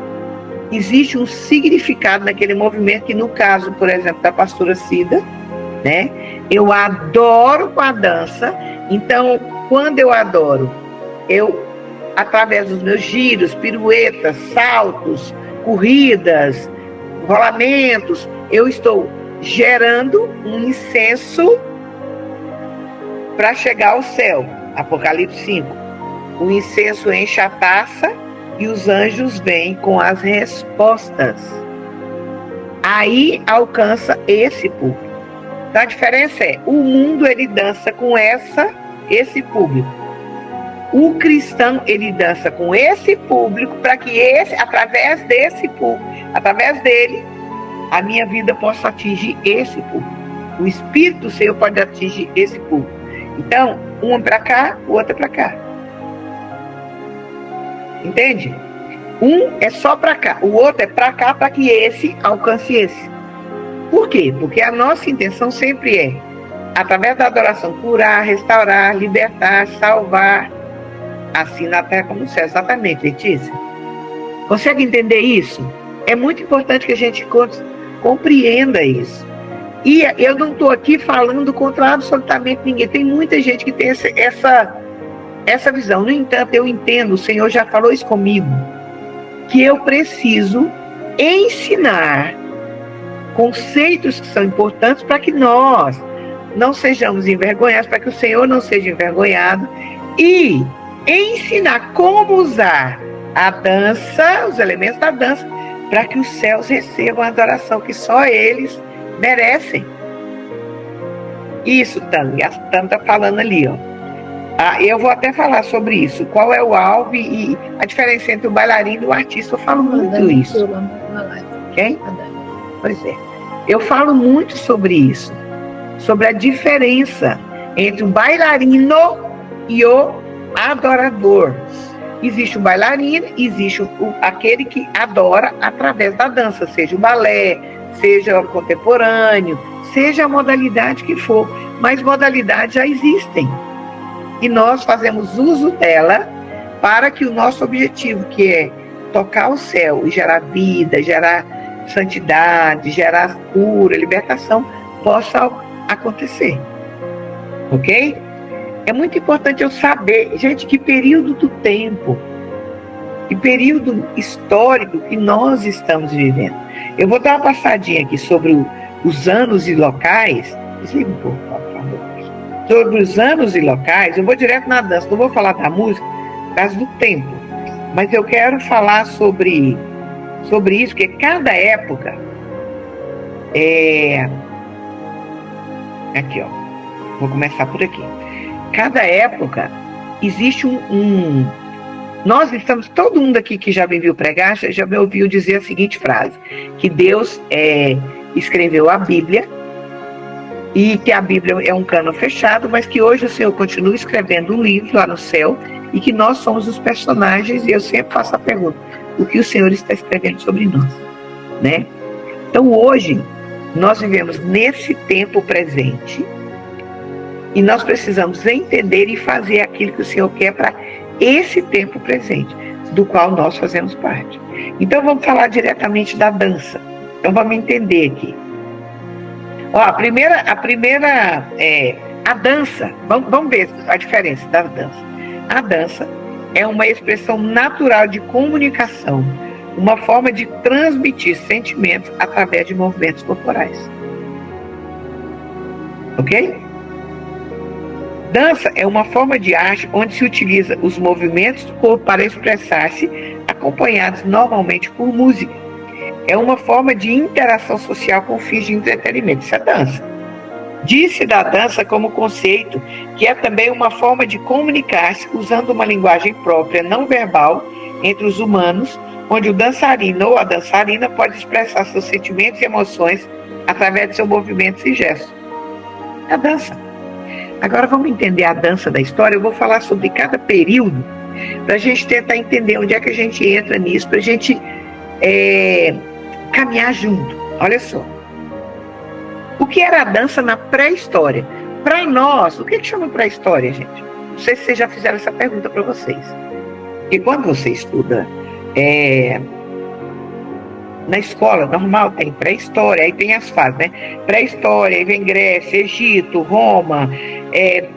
existe um significado naquele movimento que, no caso, por exemplo, da pastora Cida, né? Eu adoro com a dança. Então, quando eu adoro, eu, através dos meus giros, piruetas, saltos, corridas, rolamentos, eu estou gerando um incenso para chegar ao céu. Apocalipse 5. O incenso enche a taça e os anjos vêm com as respostas. Aí alcança esse público. Então a diferença é, o mundo ele dança com esse público. O cristão ele dança com esse público para que através desse público, através dele, a minha vida possa atingir esse público. O Espírito do Senhor pode atingir esse público. Então, um é para cá, o outro é para cá. Entende? Um é só para cá, o outro é para cá, para que esse alcance esse. Por quê? Porque a nossa intenção sempre é, através da adoração, curar, restaurar, libertar, salvar, assim na terra como no céu. Exatamente, Letícia. Consegue entender isso? É muito importante que a gente compreenda isso. E eu não estou aqui falando contra absolutamente ninguém. Tem muita gente que tem essa visão. No entanto, eu entendo, o Senhor já falou isso comigo, que eu preciso ensinar conceitos que são importantes para que nós não sejamos envergonhados, para que o Senhor não seja envergonhado, e ensinar como usar a dança, os elementos da dança, para que os céus recebam a adoração que só eles merecem. Isso, Tânia, a Tânia está falando ali, ó. Eu vou até falar sobre isso. Qual é o alvo e a diferença entre o bailarino e o artista. Eu falo muito isso. Ok? Pois é. Eu falo muito sobre isso. Sobre a diferença entre o bailarino e o adorador. Existe o bailarino, existe aquele que adora através da dança, seja o balé, seja o contemporâneo, seja a modalidade que for. Mas modalidades já existem. E nós fazemos uso dela para que o nosso objetivo, que é tocar o céu e gerar vida, gerar santidade, gerar cura, libertação, possa acontecer. Ok? É muito importante eu saber, gente, que período do tempo, que período histórico que nós estamos vivendo. Eu vou dar uma passadinha aqui sobre os anos e locais. Desliga um pouco, por favor. Sobre os anos e locais, eu vou direto na dança, não vou falar da música, por causa do tempo. Mas eu quero falar sobre isso, porque cada época aqui, ó. Vou começar por aqui. Cada época existe nós estamos, todo mundo aqui que já me viu pregar, já me ouviu dizer a seguinte frase, que Deus escreveu a Bíblia, e que a Bíblia é um cano fechado, mas que hoje o Senhor continua escrevendo um livro lá no céu, e que nós somos os personagens, e eu sempre faço a pergunta, o que o Senhor está escrevendo sobre nós, né? Então hoje, nós vivemos nesse tempo presente, e nós precisamos entender e fazer aquilo que o Senhor quer para esse tempo presente, do qual nós fazemos parte. Então vamos falar diretamente da dança. Então vamos entender aqui. Ó, a dança, vamos ver a diferença da dança. A dança é uma expressão natural de comunicação, uma forma de transmitir sentimentos através de movimentos corporais. Ok? Dança é uma forma de arte onde se utiliza os movimentos do corpo para expressar-se, acompanhados normalmente por música. É uma forma de interação social com fins de entretenimento. Isso é dança, Disse da dança como conceito que é também uma forma de comunicar-se usando uma linguagem própria, não verbal, entre os humanos, onde o dançarino ou a dançarina pode expressar seus sentimentos e emoções através de seus movimentos e gestos. A dança. Agora vamos entender a dança da história. Eu vou falar sobre cada período para a gente tentar entender onde é que a gente entra nisso, para a gente caminhar junto. Olha só. O que era a dança na pré-história? Para nós, o que chama pré-história, gente? Não sei se vocês já fizeram essa pergunta para vocês. Porque quando você estuda na escola normal, tem pré-história, aí tem as fases, né? Pré-história, aí vem Grécia, Egito, Roma,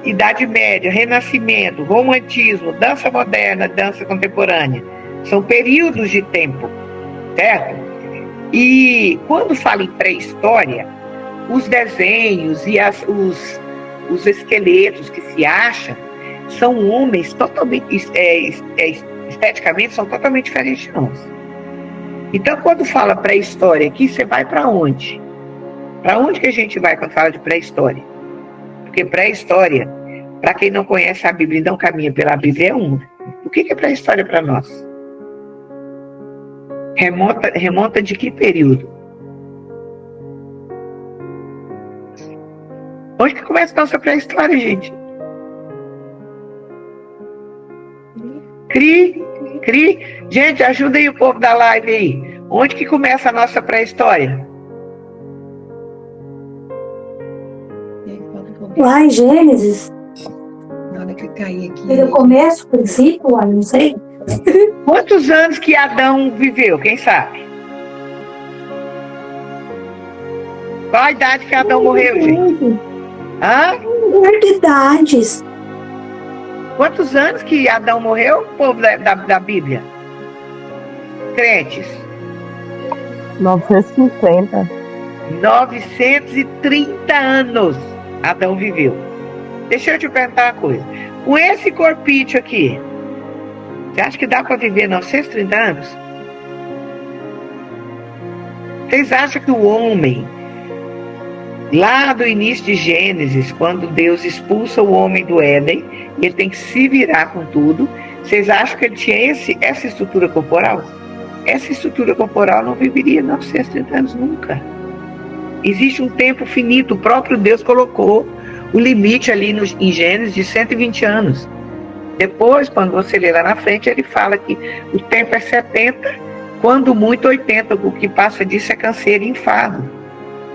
Idade Média, Renascimento, Romantismo, dança moderna, dança contemporânea. São períodos de tempo, certo? E quando fala em pré-história, os desenhos e os esqueletos que se acham são homens totalmente, esteticamente, são totalmente diferentes de nós. Então, quando fala pré-história aqui, você vai para onde? Para onde que a gente vai quando fala de pré-história? Porque pré-história, para quem não conhece a Bíblia e não caminha pela Bíblia, é uma. O que é pré-história para nós? Remonta de que período? Onde que começa a nossa pré-história, gente? Cri. Gente, ajuda aí o povo da live aí. Onde que começa a nossa pré-história?
Lá em Gênesis.
Na hora que cair aqui.
No começo, princípio, lá, não sei.
Quantos anos que Adão viveu? Quem sabe? Qual a idade que Adão morreu, gente? Hã?
Idades.
Quantos anos que Adão morreu, povo da Bíblia? Crentes.
950.
930 anos Adão viveu. Deixa eu te perguntar uma coisa. Com esse corpite aqui, você acha que dá para viver 930 anos? Vocês acham que o homem, lá do início de Gênesis, quando Deus expulsa o homem do Éden, ele tem que se virar com tudo, vocês acham que ele tinha essa estrutura corporal? Essa estrutura corporal não viveria 930 anos nunca. Existe um tempo finito, o próprio Deus colocou o limite ali em Gênesis de 120 anos. Depois, quando você lê lá na frente, ele fala que o tempo é 70, quando muito 80, o que passa disso é canseiro e enfado.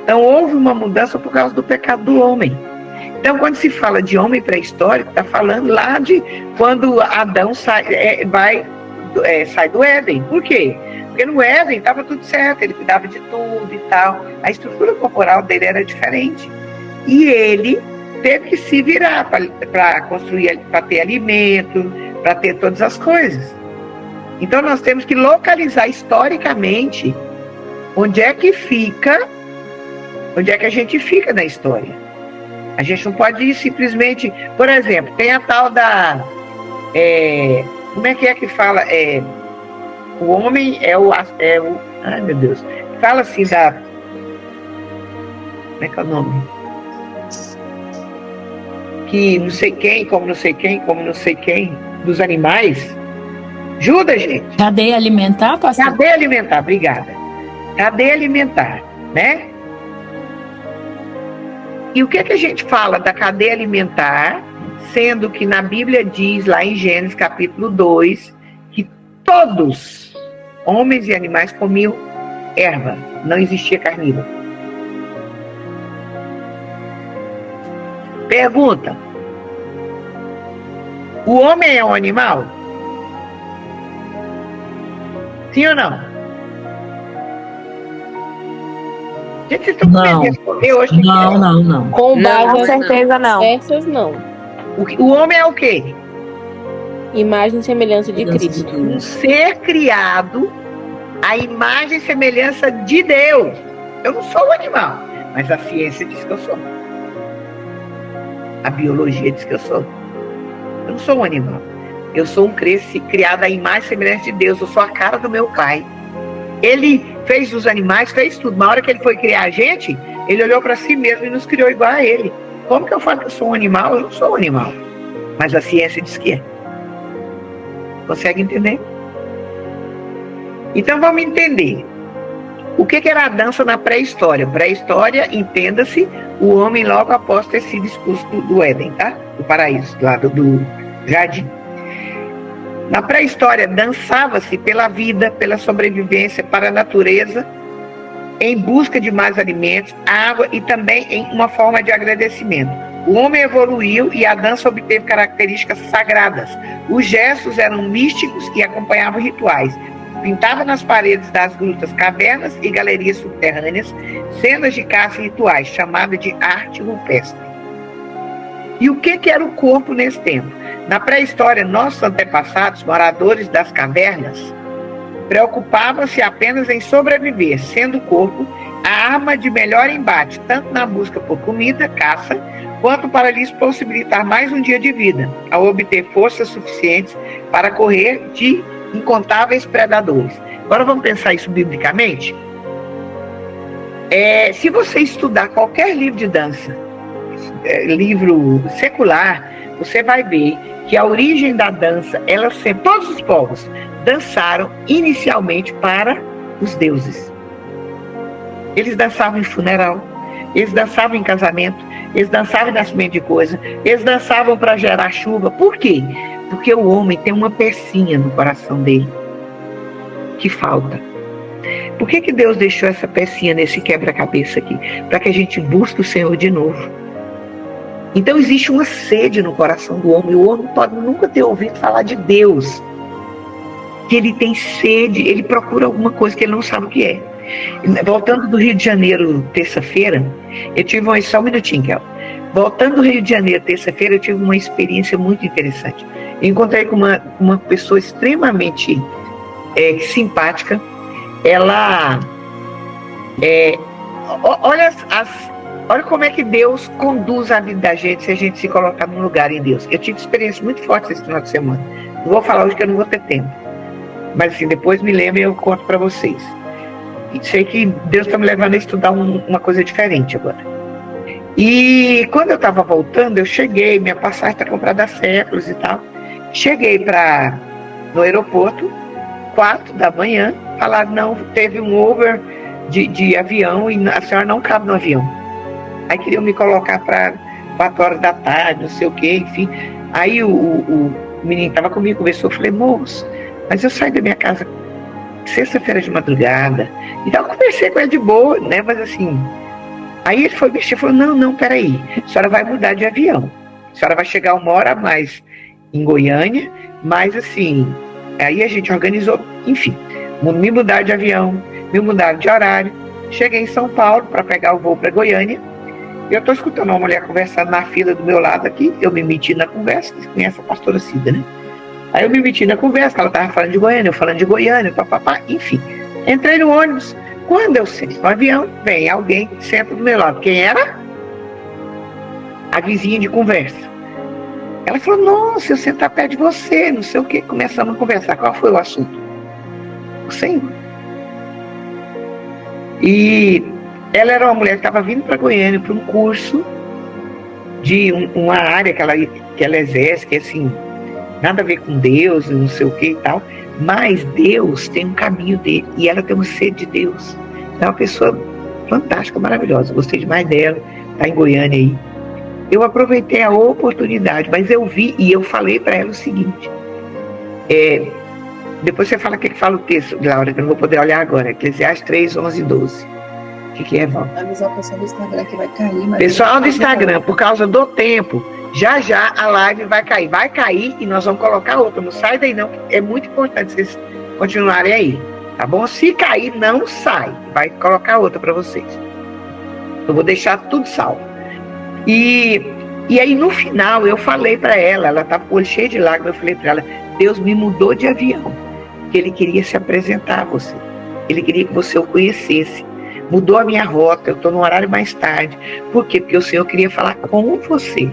Então houve uma mudança por causa do pecado do homem. Então quando se fala de homem pré-histórico, está falando lá de quando Adão sai do Éden. Por quê? Porque no Éden estava tudo certo, ele cuidava de tudo e tal. A estrutura corporal dele era diferente. E ele teve que se virar para construir, para ter alimento, para ter todas as coisas. Então nós temos que localizar historicamente onde é que a gente fica na história. A gente não pode ir simplesmente... Por exemplo, tem a tal da... como é que fala? O homem é o... ai, meu Deus. Fala assim da... Como é que é o nome? Que não sei quem, como não sei quem, como não sei quem, dos animais. Ajuda, gente.
Cadeia alimentar, pastor?
Cadeia alimentar, obrigada. Cadeia alimentar, né? E o que é que a gente fala da cadeia alimentar, sendo que na Bíblia diz, lá em Gênesis capítulo 2, que todos, homens e animais, comiam erva, não existia carnívoro. Pergunta: o homem é um animal? Sim ou não? Gente, vocês estão com medo de responder hoje?
Não.
Com base,
Com certeza não.
Essas não.
O homem é o quê?
Imagem e semelhança de Cristo.
Um ser criado à imagem e semelhança de Deus. Eu não sou um animal, mas a ciência diz que eu sou. A biologia diz que eu sou. Eu não sou um animal. Eu sou um criado à imagem e semelhança de Deus. Eu sou a cara do meu pai. Ele fez os animais, fez tudo. Na hora que ele foi criar a gente, Ele olhou para si mesmo e nos criou igual a ele. Como que eu falo que eu sou um animal? Eu não sou um animal. Mas a ciência diz que é. Consegue entender? Então vamos entender. O que era a dança na pré-história? Pré-história, entenda-se, o homem logo após ter sido expulso do Éden, tá? Do paraíso, lá do jardim. Na pré-história, dançava-se pela vida, pela sobrevivência, para a natureza, em busca de mais alimentos, água e também em uma forma de agradecimento. O homem evoluiu e a dança obteve características sagradas. Os gestos eram místicos e acompanhavam rituais. Pintava nas paredes das grutas, cavernas e galerias subterrâneas cenas de caça e rituais, chamada de arte rupestre. E o que era o corpo nesse tempo? Na pré-história, nossos antepassados, moradores das cavernas, preocupavam-se apenas em sobreviver, sendo o corpo a arma de melhor embate, tanto na busca por comida, caça, quanto para lhes possibilitar mais um dia de vida, ao obter forças suficientes para correr de incontáveis predadores. Agora vamos pensar isso biblicamente? Se você estudar qualquer livro de dança, livro secular, você vai ver que a origem da dança, todos os povos dançaram inicialmente para os deuses. Eles dançavam em funeral, eles dançavam em casamento, eles dançavam em nascimento de coisa, eles dançavam para gerar chuva. Por quê? Porque o homem tem uma pecinha no coração dele que falta. Por que Deus deixou essa pecinha nesse quebra-cabeça aqui? Para que a gente busque o Senhor de novo. Então existe uma sede no coração do homem. O homem pode nunca ter ouvido falar de Deus. Que ele tem sede, ele procura alguma coisa que ele não sabe o que é. Voltando do Rio de Janeiro, terça-feira, eu tive só um minutinho, Kel. Voltando do Rio de Janeiro, terça-feira, eu tive uma experiência muito interessante. Eu encontrei com uma pessoa extremamente simpática. Ela, olha como é que Deus conduz a vida da gente se a gente se colocar num lugar em Deus. Eu tive experiência muito forte esse final de semana. Não vou falar hoje que eu não vou ter tempo. Mas assim, depois me lembro e eu conto para vocês. E sei que Deus está me levando a estudar uma coisa diferente agora. E quando eu estava voltando, eu cheguei, minha passagem está comprada há séculos e tal. Cheguei no aeroporto, 4 da manhã, falaram, não, teve um over de avião e a senhora não cabe no avião. Aí queriam me colocar para 4 horas da tarde, não sei o quê, enfim. Aí o menino estava comigo, conversou, eu falei, moço, mas eu saí da minha casa sexta-feira de madrugada. Então eu conversei com ele de boa, né? Mas assim, aí ele foi mexer e falou, não, peraí, a senhora vai mudar de avião. A senhora vai chegar 1 hora a mais em Goiânia, mas assim, aí a gente organizou, enfim, me mudaram de avião, me mudaram de horário. Cheguei em São Paulo para pegar o voo para Goiânia. Eu estou escutando uma mulher conversando na fila do meu lado aqui, eu me meti na conversa, você conhece a pastora Cida, né? Aí eu me meti na conversa, ela estava falando de Goiânia, eu falando de Goiânia, papapá, enfim. Entrei no ônibus. Quando eu sento no avião, vem alguém que senta do meu lado. Quem era? A vizinha de conversa. Ela falou, nossa, eu sentar perto de você, não sei o quê. Começamos a conversar. Qual foi o assunto? O Senhor. E ela era uma mulher que estava vindo para Goiânia para um curso de uma área que ela exerce, que assim, nada a ver com Deus, não sei o que e tal, mas Deus tem um caminho dele, e ela tem uma sede de Deus. É uma pessoa fantástica, maravilhosa, gostei demais dela, está em Goiânia aí. Eu aproveitei a oportunidade, mas eu vi e eu falei para ela o seguinte, depois você fala o que fala o texto, Laura, que eu não vou poder olhar agora, Eclesiastes 3, 11 e 12. O que é, Val?
Avisar o pessoal do Instagram que vai cair. Mas
pessoal do Instagram, por causa do tempo, já a live vai cair. Vai cair e nós vamos colocar outra. Não sai daí não, é muito importante vocês continuarem aí, tá bom? Se cair, não sai. Vai colocar outra para vocês. Eu vou deixar tudo salvo. E aí no final eu falei para ela estava com o olho cheio de lágrimas, eu falei para ela, Deus me mudou de avião, que Ele queria se apresentar a você. Ele queria que você o conhecesse. Mudou a minha rota, eu estou no horário mais tarde. Por quê? Porque o Senhor queria falar com você.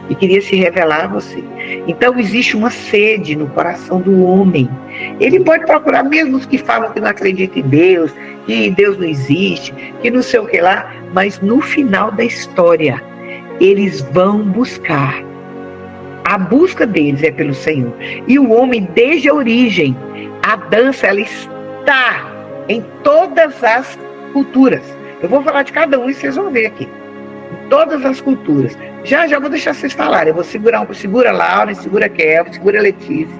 e queria se revelar a você. Então existe uma sede no coração do homem. Ele pode procurar, mesmo os que falam que não acreditam em Deus, que Deus não existe, que não sei o que lá, mas no final da história, eles vão buscar. A busca deles é pelo Senhor. E o homem, desde a origem, a dança, ela está em todas as culturas. Eu vou falar de cada um e vocês vão ver aqui. Em todas as culturas. Já vou deixar vocês falarem. Eu vou segura a Laura, segura a Kelvin, segura a Letícia.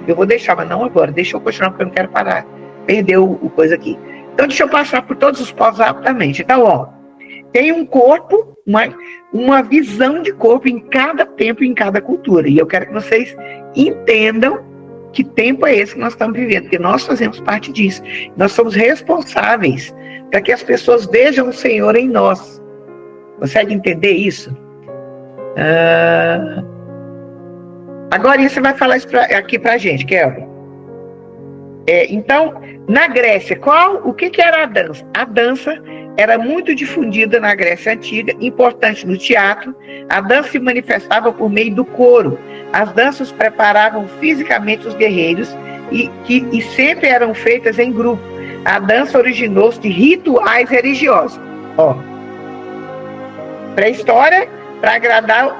Eu vou deixar, mas não agora. Deixa eu continuar, porque eu não quero parar. Perdeu o coisa aqui. Então, deixa eu passar por todos os povos rapidamente. Então, ó, tem um corpo, uma visão de corpo em cada tempo, em cada cultura. E eu quero que vocês entendam que tempo é esse que nós estamos vivendo, porque nós fazemos parte disso. Nós somos responsáveis para que as pessoas vejam o Senhor em nós. Consegue entender isso? Agora você vai falar isso aqui para a gente, Kelvin. Então, na Grécia, o que era a dança? A dança era muito difundida na Grécia Antiga, importante no teatro. A dança se manifestava por meio do coro. As danças preparavam fisicamente os guerreiros e sempre eram feitas em grupo. A dança originou-se de rituais religiosos. Pré-história, para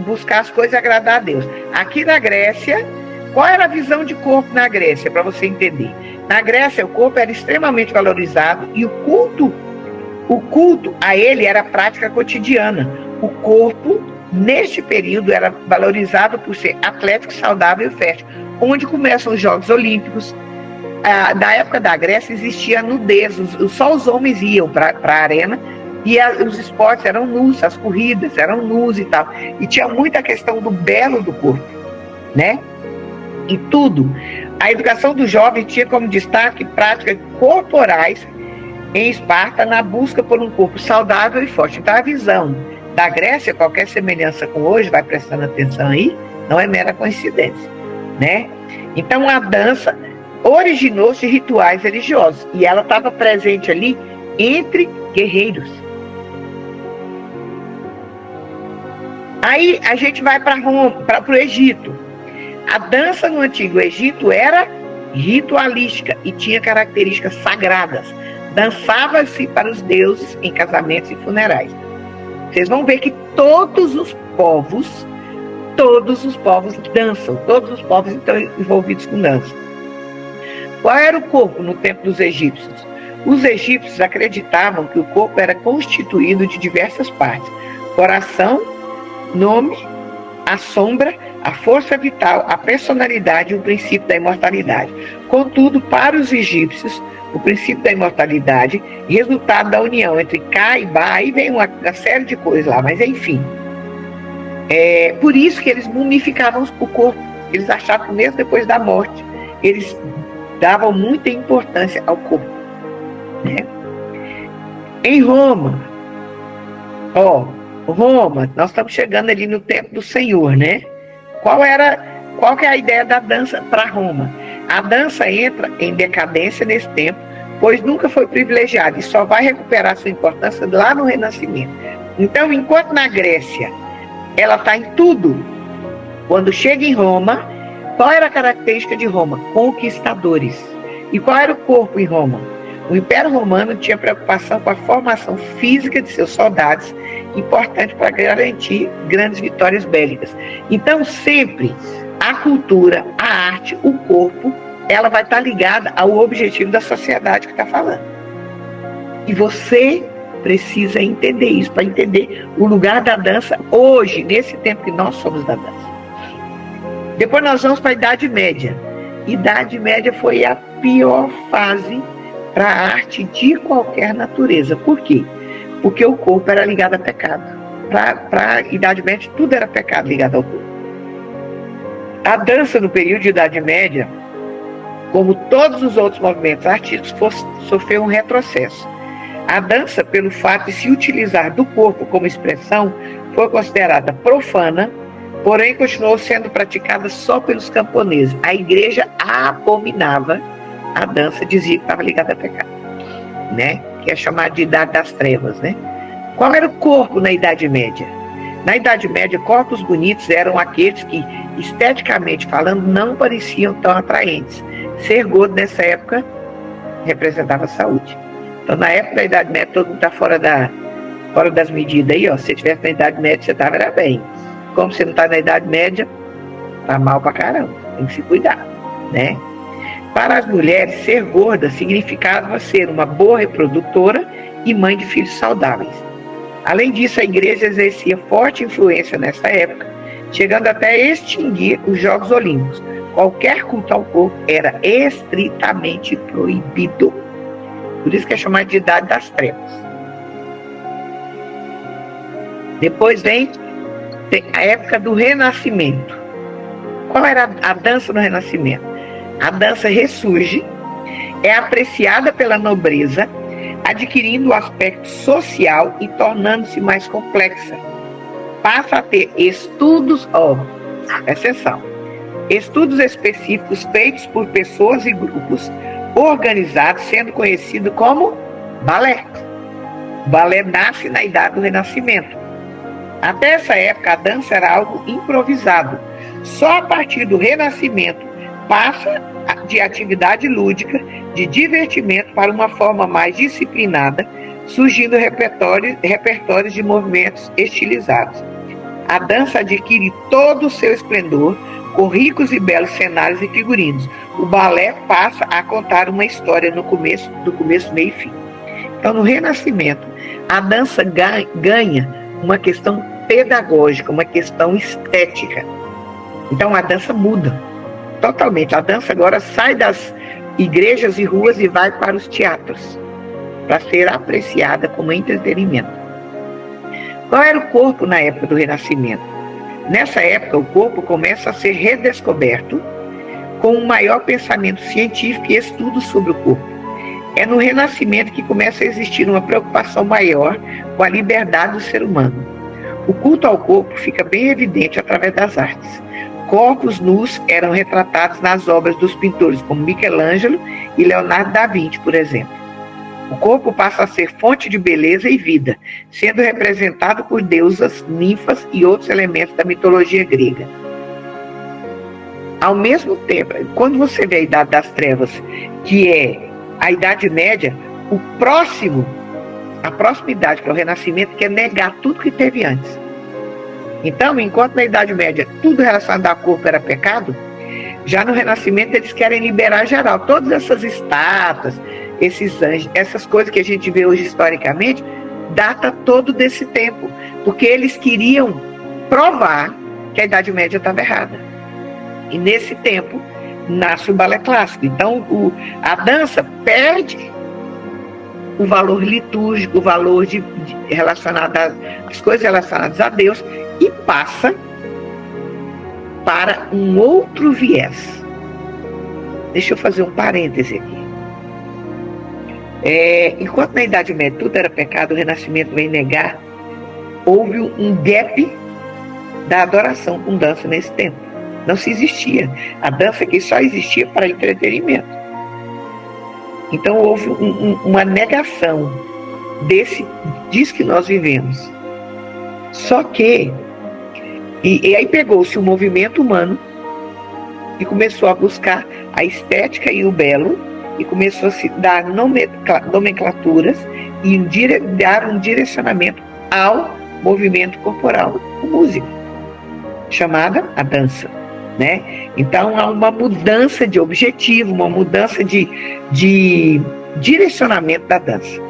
buscar as coisas e agradar a Deus. Aqui na Grécia, qual era a visão de corpo na Grécia, para você entender? Na Grécia, o corpo era extremamente valorizado e o culto a ele era prática cotidiana. O corpo, neste período, era valorizado por ser atlético, saudável e fértil. Onde começam os Jogos Olímpicos. Na época da Grécia existia nudez, só os homens iam para a arena e os esportes eram nus, as corridas eram nus e tal. E tinha muita questão do belo do corpo, né? E tudo. A educação do jovem tinha como destaque práticas corporais em Esparta na busca por um corpo saudável e forte. Então a visão da Grécia, qualquer semelhança com hoje, vai prestando atenção aí, não é mera coincidência, né? Então a dança originou-se de rituais religiosos e ela estava presente ali entre guerreiros. Aí a gente vai para o Egito. A dança no Antigo Egito era ritualística e tinha características sagradas. Dançava-se para os deuses em casamentos e funerais. Vocês vão ver que todos os povos dançam, todos os povos estão envolvidos com dança. Qual era o corpo no tempo dos egípcios? Os egípcios acreditavam que o corpo era constituído de diversas partes: coração, nome, a sombra, a força vital, a personalidade e o princípio da imortalidade. Contudo, para os egípcios, o princípio da imortalidade, resultado da união entre Ka e Ba, aí vem uma série de coisas lá, mas enfim. Por isso que eles mumificavam o corpo. Eles achavam que mesmo depois da morte, eles davam muita importância ao corpo, né? Em Roma, nós estamos chegando ali no tempo do Senhor, né? Qual que é a ideia da dança para Roma? A dança entra em decadência nesse tempo, pois nunca foi privilegiada e só vai recuperar sua importância lá no Renascimento. Então, enquanto na Grécia ela está em tudo, quando chega em Roma, qual era a característica de Roma? Conquistadores. E qual era o corpo em Roma? O Império Romano tinha preocupação com a formação física de seus soldados, importante para garantir grandes vitórias bélicas. Então, sempre a cultura, a arte, o corpo, ela vai estar ligada ao objetivo da sociedade que está falando. E você precisa entender isso, para entender o lugar da dança hoje, nesse tempo que nós somos da dança. Depois nós vamos para a Idade Média. Idade Média foi a pior fase para a arte de qualquer natureza. Por quê? Porque o corpo era ligado a pecado. Para a Idade Média, tudo era pecado ligado ao corpo. A dança no período de Idade Média, como todos os outros movimentos artísticos, sofreu um retrocesso. A dança, pelo fato de se utilizar do corpo como expressão, foi considerada profana, porém continuou sendo praticada só pelos camponeses. A igreja abominava a dança, dizia que estava ligada a pecado, né? Que é chamada de Idade das Trevas, né? Qual era o corpo na Idade Média? Na Idade Média, corpos bonitos eram aqueles que, esteticamente falando, não pareciam tão atraentes. Ser gordo nessa época representava saúde. Então, na época da Idade Média, todo mundo está fora das medidas aí, ó. Se você estivesse na Idade Média, você estava bem. Como você não está na Idade Média, tá mal pra caramba. Tem que se cuidar, né? Para as mulheres, ser gorda significava ser uma boa reprodutora e mãe de filhos saudáveis. Além disso, a igreja exercia forte influência nessa época, chegando até a extinguir os Jogos Olímpicos. Qualquer culto ao corpo era estritamente proibido. Por isso que é chamado de Idade das Trevas. Depois vem a época do Renascimento. Qual era a dança no Renascimento? A dança ressurge, é apreciada pela nobreza, adquirindo o aspecto social e tornando-se mais complexa. Passa a ter estudos, exceção, estudos específicos feitos por pessoas e grupos organizados, sendo conhecido como balé. O balé nasce na Idade do Renascimento. Até essa época, a dança era algo improvisado. Só a partir do Renascimento passa de atividade lúdica, de divertimento, para uma forma mais disciplinada, surgindo repertórios de movimentos estilizados. A dança adquire todo o seu esplendor, com ricos e belos cenários e figurinos. O balé passa a contar uma história do começo, meio e fim. Então, no Renascimento, a dança ganha uma questão pedagógica, uma questão estética. Então, a dança muda totalmente. A dança agora sai das igrejas e ruas e vai para os teatros, para ser apreciada como entretenimento. Qual era o corpo na época do Renascimento? Nessa época, o corpo começa a ser redescoberto com um maior pensamento científico e estudos sobre o corpo. É no Renascimento que começa a existir uma preocupação maior com a liberdade do ser humano. O culto ao corpo fica bem evidente através das artes. Corpos nus eram retratados nas obras dos pintores como Michelangelo e Leonardo da Vinci, por exemplo. O corpo passa a ser fonte de beleza e vida, sendo representado por deusas, ninfas e outros elementos da mitologia grega. Ao mesmo tempo, quando você vê a Idade das Trevas, que é a Idade Média, a próxima idade, que é o Renascimento, quer negar tudo que teve antes. Então, enquanto na Idade Média tudo relacionado ao corpo era pecado, já no Renascimento eles querem liberar geral. Todas essas estátuas, esses anjos, essas coisas que a gente vê hoje historicamente, data todo desse tempo, porque eles queriam provar que a Idade Média estava errada. E nesse tempo nasce o balé clássico. Então a dança perde o valor litúrgico, o valor relacionado às coisas relacionadas a Deus, e passa para um outro viés. Deixa eu fazer um parêntese aqui. Enquanto na Idade Média tudo era pecado, o Renascimento vem negar, houve um gap da adoração com dança nesse tempo. Não se existia. A dança aqui só existia para entretenimento. Então houve uma negação disso que nós vivemos. Só que, e aí pegou-se o movimento humano e começou a buscar a estética e o belo, e começou a se dar nomenclaturas e dar um direcionamento ao movimento corporal com música, chamada a dança, né? Então há uma mudança de objetivo, uma mudança de direcionamento da dança.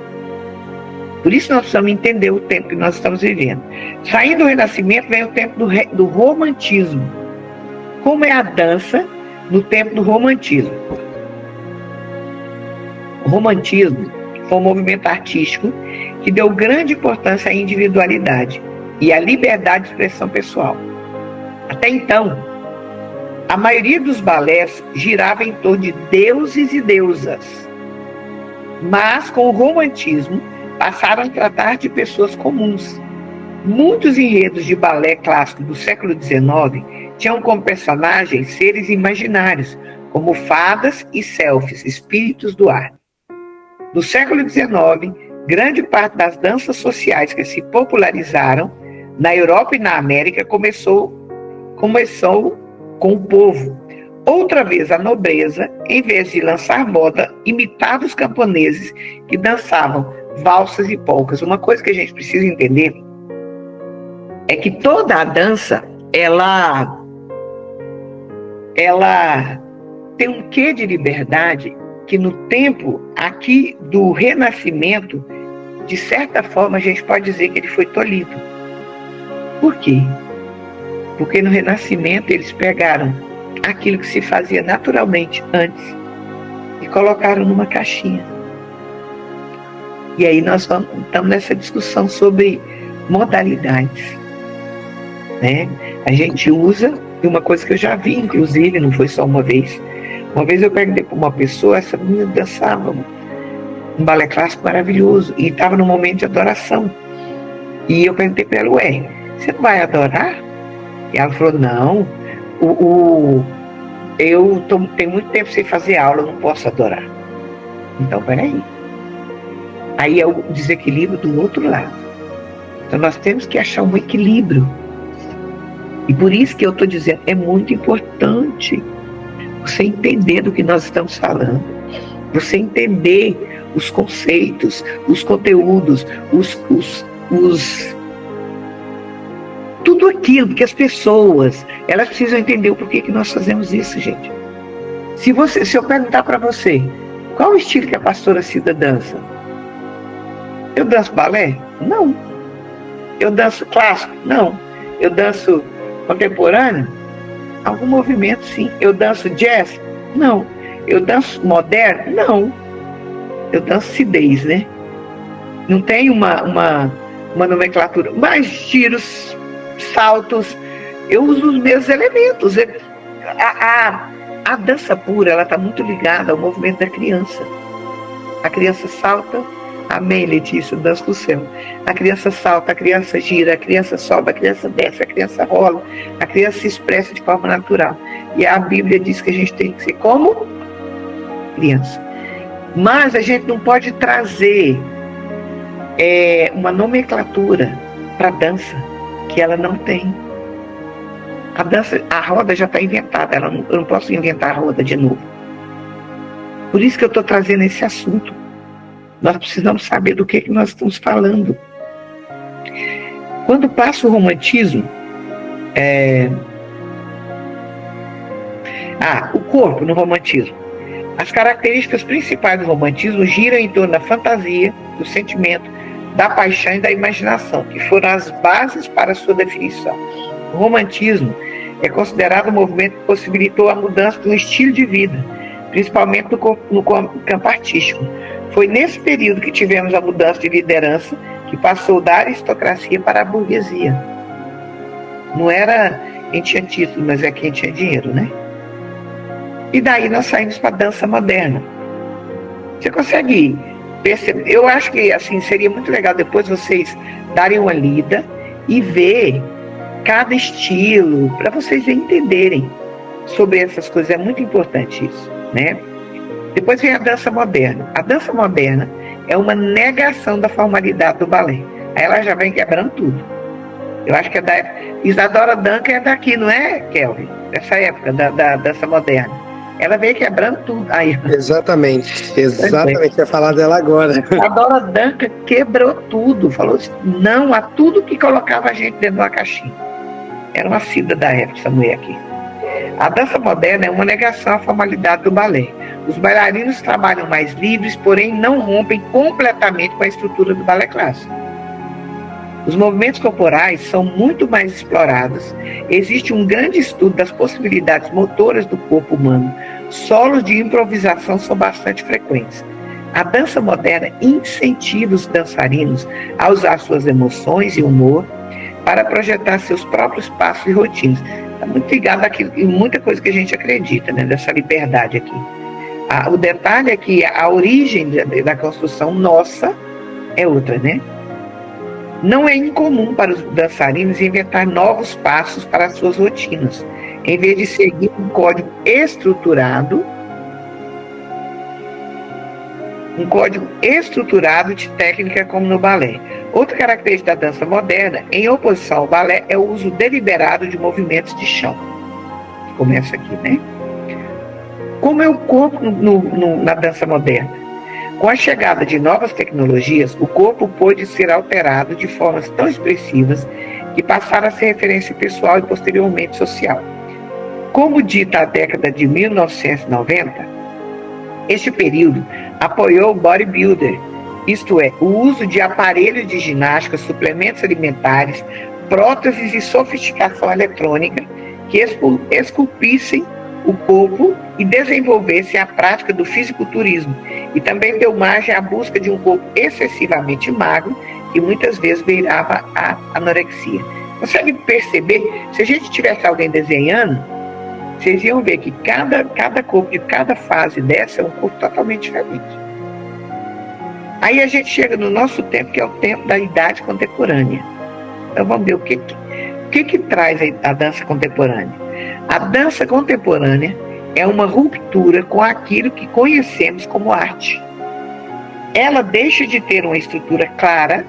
Por isso nós precisamos entender o tempo que nós estamos vivendo. Saindo do Renascimento vem o tempo do romantismo. Como é a dança no tempo do romantismo? O romantismo foi um movimento artístico que deu grande importância à individualidade e à liberdade de expressão pessoal. Até então, a maioria dos balés girava em torno de deuses e deusas. Mas, com o romantismo, passaram a tratar de pessoas comuns. Muitos enredos de balé clássico do século XIX tinham como personagens seres imaginários, como fadas e selfies, espíritos do ar. No século XIX, grande parte das danças sociais que se popularizaram Na Europa e na América começou com o povo. Outra vez a nobreza, em vez de lançar moda, imitava os camponeses que dançavam valsas e polcas. Uma coisa que a gente precisa entender é que toda a dança, ela tem um quê de liberdade que no tempo aqui do Renascimento, de certa forma, a gente pode dizer que ele foi tolhido. Por quê? Porque no Renascimento eles pegaram aquilo que se fazia naturalmente antes e colocaram numa caixinha. E aí nós estamos nessa discussão sobre modalidades, né? A gente usa, e uma coisa que eu já vi, inclusive, não foi só uma vez eu perguntei para uma pessoa, essa menina dançava um balé clássico maravilhoso, e estava no momento de adoração, e eu perguntei para ela, ué, você não vai adorar? E ela falou, não, tenho muito tempo sem fazer aula, eu não posso adorar. Então, peraí. Aí é o desequilíbrio do outro lado. Então nós temos que achar um equilíbrio. E por isso que eu estou dizendo, é muito importante você entender do que nós estamos falando. Você entender os conceitos, os conteúdos, tudo aquilo que as pessoas, elas precisam entender o porquê que nós fazemos isso, gente. Se eu perguntar para você, qual o estilo que a pastora Cida dança? Eu danço balé? Não. Eu danço clássico? Não. Eu danço contemporâneo? Algum movimento, sim. Eu danço jazz? Não. Eu danço moderno? Não. Eu danço cidez, né? Não tem uma nomenclatura. Mas giros, saltos, eu uso os mesmos elementos. A dança pura, ela está muito ligada ao movimento da criança. A criança salta, amém, Letícia, dança do céu. A criança salta, a criança gira, a criança sobe, a criança desce, a criança rola, a criança se expressa de forma natural. E a Bíblia diz que a gente tem que ser como criança. Mas a gente não pode trazer uma nomenclatura para a dança que ela não tem. A dança, a roda já está inventada, eu não posso inventar a roda de novo. Por isso que eu estou trazendo esse assunto. Nós precisamos saber do que nós estamos falando. Quando passa o romantismo, o corpo no romantismo. As características principais do romantismo giram em torno da fantasia, do sentimento, da paixão e da imaginação, que foram as bases para a sua definição. O romantismo é considerado um movimento que possibilitou a mudança de um estilo de vida, principalmente no campo artístico. Foi nesse período que tivemos a mudança de liderança, que passou da aristocracia para a burguesia. Não era quem tinha título, mas é quem tinha dinheiro, né? E daí nós saímos para a dança moderna. Você consegue perceber? Eu acho que assim, seria muito legal depois vocês darem uma lida e ver cada estilo, para vocês entenderem sobre essas coisas. É muito importante isso, né? Depois vem a dança moderna. A dança moderna é uma negação da formalidade do balé. Aí ela já vem quebrando tudo. Eu acho que Isadora Duncan é daqui, não é, Kelvin? Dessa época da dança moderna. Ela veio quebrando tudo. Aí.
Exatamente. Ia falar dela agora.
A Isadora Duncan quebrou tudo. Falou não a tudo que colocava a gente dentro de uma caixinha. Era uma Cida da época, essa mulher aqui. A dança moderna é uma negação à formalidade do balé. Os bailarinos trabalham mais livres, porém não rompem completamente com a estrutura do balé clássico. Os movimentos corporais são muito mais explorados. Existe um grande estudo das possibilidades motoras do corpo humano. Solos de improvisação são bastante frequentes. A dança moderna incentiva os dançarinos a usar suas emoções e humor para projetar seus próprios passos e rotinas. Está muito ligado àquilo, em muita coisa que a gente acredita, né, dessa liberdade aqui. O detalhe é que a origem da construção nossa é outra, né? Não é incomum para os dançarinos inventar novos passos para as suas rotinas, em vez de seguir um código estruturado. um código estruturado de técnica como no balé. Outra característica da dança moderna, em oposição ao balé, é o uso deliberado de movimentos de chão. Começa aqui, né? Como é o corpo na dança moderna? Com a chegada de novas tecnologias, o corpo pôde ser alterado de formas tão expressivas que passaram a ser referência pessoal e posteriormente social. Como dita a década de 1990, este período apoiou o bodybuilder, isto é, o uso de aparelhos de ginástica, suplementos alimentares, próteses e sofisticação eletrônica que esculpissem o corpo e desenvolvessem a prática do fisiculturismo, e também deu margem à busca de um corpo excessivamente magro, que muitas vezes beirava a anorexia. Consegue perceber? Se a gente tivesse alguém desenhando, vocês iam ver que cada corpo de cada fase dessa é um corpo totalmente diferente. Aí a gente chega no nosso tempo, que é o tempo da idade contemporânea. Então vamos ver o que traz a dança contemporânea. A dança contemporânea é uma ruptura com aquilo que conhecemos como arte. Ela deixa de ter uma estrutura clara,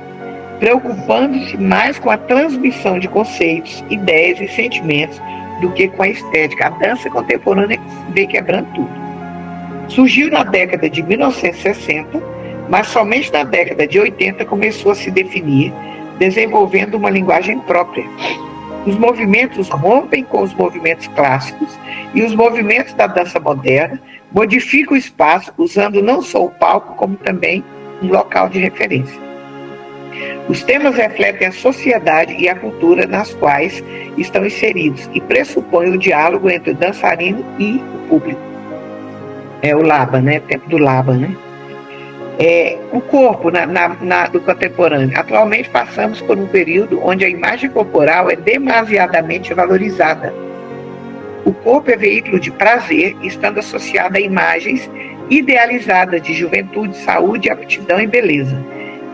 preocupando-se mais com a transmissão de conceitos, ideias e sentimentos do que com a estética. A dança contemporânea veio quebrando tudo. Surgiu na década de 1960, mas somente na década de 80 começou a se definir, desenvolvendo uma linguagem própria. Os movimentos rompem com os movimentos clássicos e os movimentos da dança moderna modificam o espaço, usando não só o palco, como também um local de referência. Os temas refletem a sociedade e a cultura nas quais estão inseridos e pressupõem o diálogo entre o dançarino e o público. É o Laban, né? Tempo do Laban, né? O corpo do contemporâneo. Atualmente passamos por um período onde a imagem corporal é demasiadamente valorizada. O corpo é veículo de prazer, estando associado a imagens idealizadas de juventude, saúde, aptidão e beleza,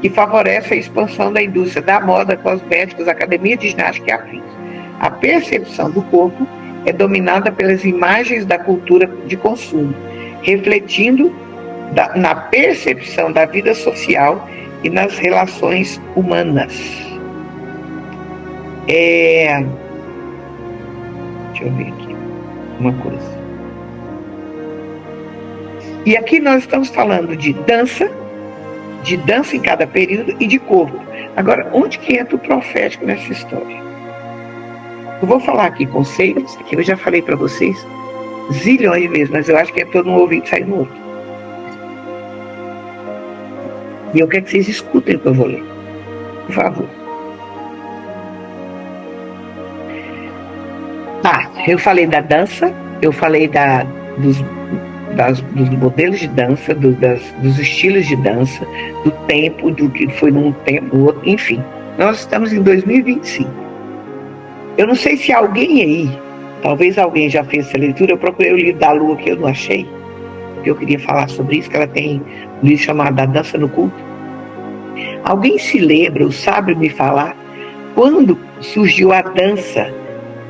que favorece a expansão da indústria da moda, cosméticos, academia de ginástica e afins. A percepção do corpo é dominada pelas imagens da cultura de consumo, refletindo na percepção da vida social e nas relações humanas. Deixa eu ver aqui uma coisa. E aqui nós estamos falando de dança em cada período e de corpo. Agora, onde que entra o profético nessa história? Eu vou falar aqui conceitos que eu já falei para vocês zilhões de vezes, mas eu acho que entrou num ouvido e saiu no outro. E eu quero que vocês escutem o que eu vou ler. Por favor. Eu falei da dança, eu falei dos modelos de dança, dos estilos de dança, do tempo, do que foi num tempo, no outro, enfim. Nós estamos em 2025. Eu não sei se alguém aí, talvez alguém já fez essa leitura, eu procurei o livro da Lua que eu não achei, que eu queria falar sobre isso, que ela tem um livro chamado A Dança no Culto. Alguém se lembra ou sabe me falar quando surgiu a dança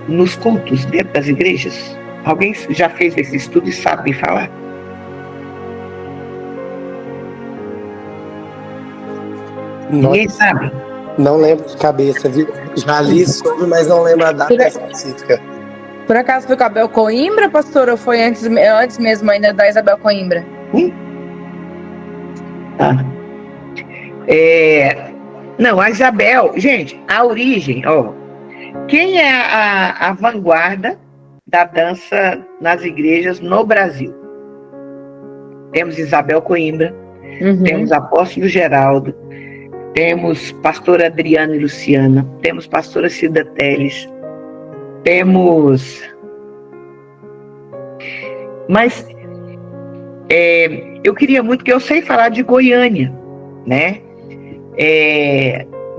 nos cultos dentro das igrejas? Alguém já fez esse estudo e sabe me falar? Ninguém sabe?
Não lembro de cabeça, viu? Já li sobre, mas não lembro a data específica.
Por acaso foi com a Abel Coimbra, pastor, ou foi antes mesmo ainda da Isabel Coimbra?
Não, a Isabel, gente, a origem, quem é a vanguarda da dança nas igrejas no Brasil? Temos Isabel Coimbra, temos Apóstolo Geraldo, temos pastora Adriana e Luciana, temos pastora Cida Teles, temos... Mas eu queria muito, que eu sei falar de Goiânia, né?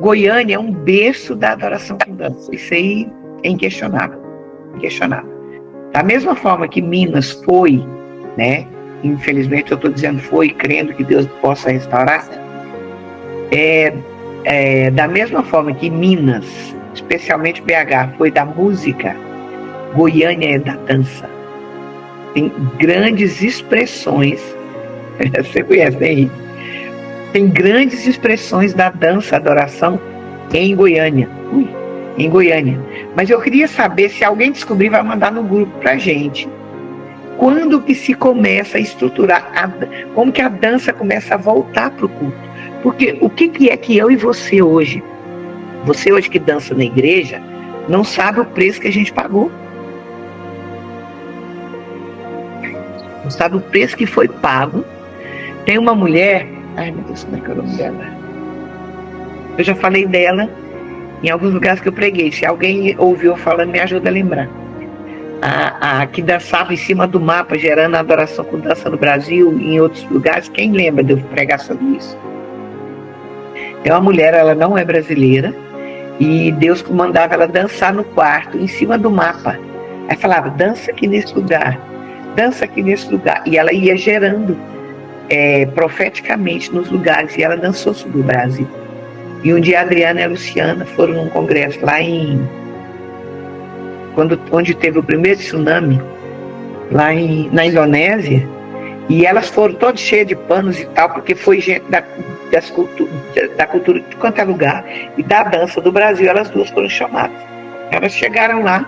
Goiânia é um berço da adoração com dança. Isso aí é inquestionável. Da mesma forma que Minas foi, né? Infelizmente eu estou dizendo foi, crendo que Deus possa restaurar. Da mesma forma que Minas, especialmente BH, foi da música, Goiânia é da dança. Tem grandes expressões Você conhece, né? Tem grandes expressões da dança, adoração em Goiânia. Em Goiânia. Mas eu queria saber, se alguém descobrir, vai mandar no grupo pra gente. Quando que se começa a estruturar, como que a dança começa a voltar pro culto? Porque o que é que eu e você hoje que dança na igreja, não sabe o preço que a gente pagou. Não sabe o preço que foi pago. Tem uma mulher, ai meu Deus, como é que é o nome dela? Eu já falei dela em alguns lugares que eu preguei. Se alguém ouviu falando, me ajuda a lembrar. A que dançava em cima do mapa, gerando a adoração com dança no Brasil e em outros lugares. Quem lembra de eu pregar sobre isso? É uma mulher, ela não é brasileira, e Deus comandava ela dançar no quarto, em cima do mapa. Aí falava, dança aqui nesse lugar, dança aqui nesse lugar. E ela ia gerando profeticamente nos lugares, e ela dançou sobre o Brasil. E um dia a Adriana e a Luciana foram num congresso lá onde teve o primeiro tsunami, lá na Indonésia, e elas foram todas cheias de panos e tal, porque foi gente da cultura de quanto é lugar, e da dança do Brasil. Elas duas foram chamadas. Elas chegaram lá.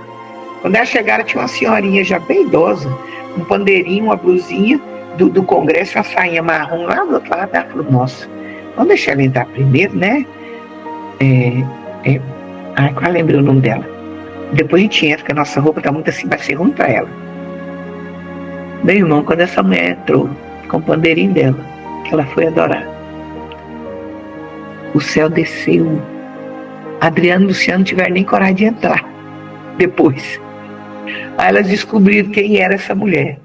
Quando elas chegaram, tinha uma senhorinha já bem idosa, um pandeirinho, uma blusinha do congresso, uma sainha marrom lá do outro lado. Ela falou, nossa, vamos deixar ela entrar primeiro, né? Qual lembrei o nome dela? Depois a gente entra, porque a nossa roupa tá muito assim, vai ser ruim pra ela. Meu irmão, quando essa mulher entrou com o pandeirinho dela, que ela foi adorar, o céu desceu. Adriano e Luciano não tiveram nem coragem de entrar depois. Aí elas descobriram quem era essa mulher.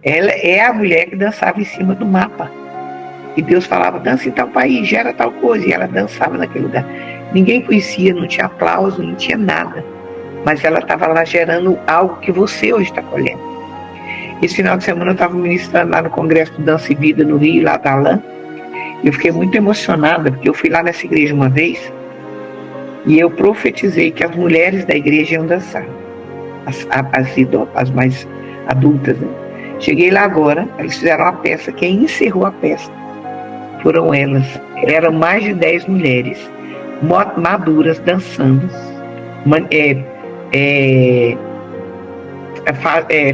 Ela é a mulher que dançava em cima do mapa. E Deus falava, dança em tal país, gera tal coisa. E ela dançava naquele lugar. Ninguém conhecia, não tinha aplauso, não tinha nada. Mas ela estava lá gerando algo que você hoje está colhendo. Esse final de semana eu estava ministrando lá no Congresso de Dança e Vida no Rio, lá da Alain. Eu fiquei muito emocionada, porque eu fui lá nessa igreja uma vez e eu profetizei que as mulheres da igreja iam dançar. As mais adultas, né? Cheguei lá agora, eles fizeram uma peça. Quem encerrou a peça foram elas. Eram mais de 10 mulheres maduras dançando,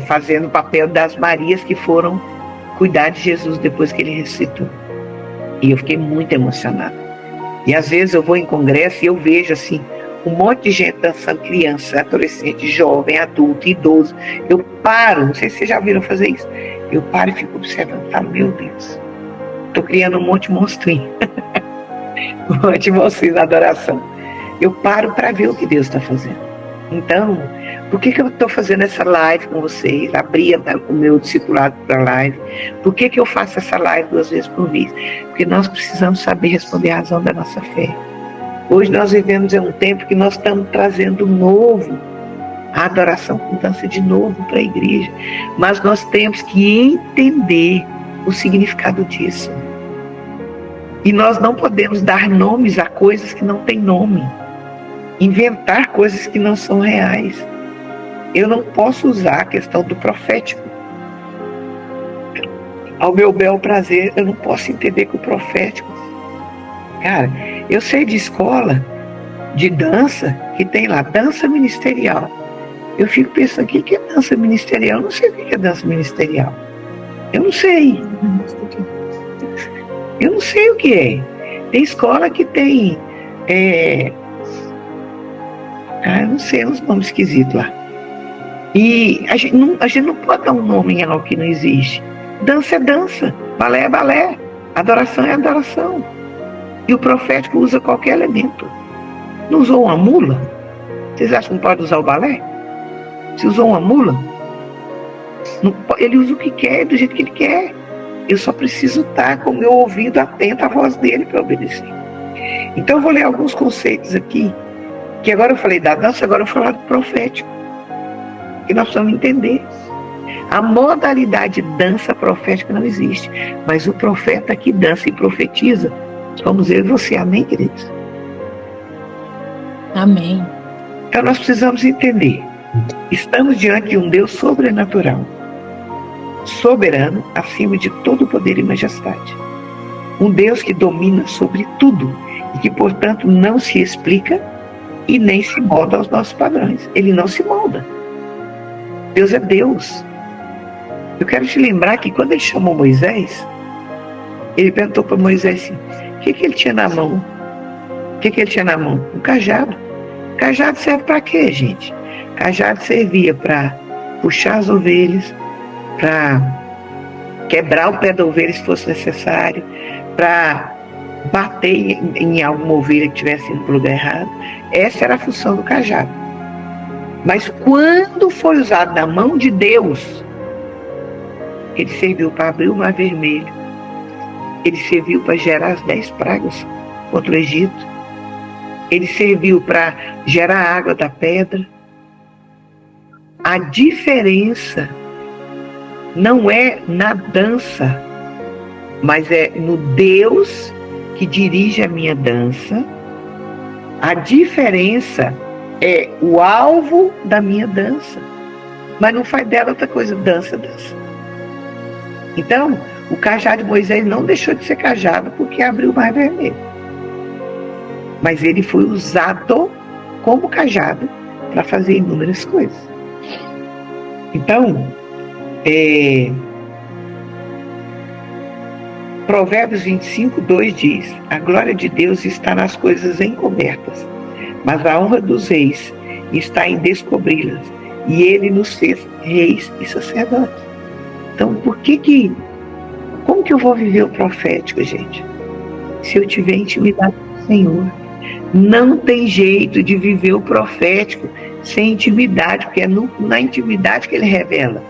fazendo o papel das Marias que foram cuidar de Jesus depois que ele ressuscitou. E eu fiquei muito emocionada. E às vezes eu vou em congresso e eu vejo assim um monte de gente dançando, criança, adolescente, jovem, adulto, idoso. Eu paro, não sei se vocês já viram fazer isso. Eu paro e fico observando, falo, meu Deus, estou criando um monte de monstrinho. Um monte de monstrinho na adoração. Eu paro para ver o que Deus está fazendo. Então, por que eu estou fazendo essa live com vocês? Abri o meu discipulado para a live. Por que eu faço essa live 2 vezes por mês? Porque nós precisamos saber responder à razão da nossa fé. Hoje nós vivemos em um tempo que nós estamos trazendo novo, a adoração com dança de novo para a igreja. Mas nós temos que entender o significado disso. E nós não podemos dar nomes a coisas que não têm nome. Inventar coisas que não são reais. Eu não posso usar a questão do profético. Ao meu bel prazer, eu não posso entender que o profético... Cara, eu sei de escola de dança que tem lá, dança ministerial. Eu fico pensando, o que é dança ministerial? Eu não sei o que é dança ministerial. Eu não sei. Eu não sei o que é. Tem escola que tem... eu não sei, uns nomes esquisitos lá. E a gente não pode dar um nome em algo que não existe. Dança é dança, balé é balé, adoração é adoração. E o profético usa qualquer elemento. Não usou uma mula? Vocês acham que não pode usar o balé? Se usou uma mula, ele usa o que quer, do jeito que ele quer. Eu só preciso estar com o meu ouvido atento à voz dele para obedecer. Então eu vou ler alguns conceitos aqui, que agora eu falei da dança, agora eu vou falar do profético. Que nós precisamos entender. A modalidade dança profética não existe, mas o profeta que dança e profetiza somos eu e você, amém, queridos?
Amém.
Então nós precisamos entender. Estamos diante de um Deus sobrenatural. soberano acima de todo poder e majestade. Um Deus que domina sobre tudo e que, portanto, não se explica e nem se molda aos nossos padrões. Ele não se molda. Deus é Deus. Eu quero te lembrar que quando ele chamou Moisés, ele perguntou para Moisés assim, o que ele tinha na mão? O que ele tinha na mão? Um cajado. Cajado serve para quê, gente? Cajado servia para puxar as ovelhas, para quebrar o pé da ovelha se fosse necessário, para bater em alguma ovelha que estivesse indo para o lugar errado. Essa era a função do cajado. Mas quando foi usado na mão de Deus, ele serviu para abrir o Mar Vermelho, ele serviu para gerar as 10 pragas contra o Egito, ele serviu para gerar a água da pedra. A diferença não é na dança, mas é no Deus que dirige a minha dança. A diferença é o alvo da minha dança, mas não faz dela outra coisa, dança. Então, o cajado de Moisés não deixou de ser cajado porque abriu o Mar Vermelho, mas ele foi usado como cajado para fazer inúmeras coisas. Então, Provérbios 25:2 diz: a glória de Deus está nas coisas encobertas, mas a honra dos reis está em descobri-las, e ele nos fez reis e sacerdotes. Então, como que eu vou viver o profético, gente? Se eu tiver intimidade com o Senhor. Não tem jeito de viver o profético sem intimidade, porque é na intimidade que ele revela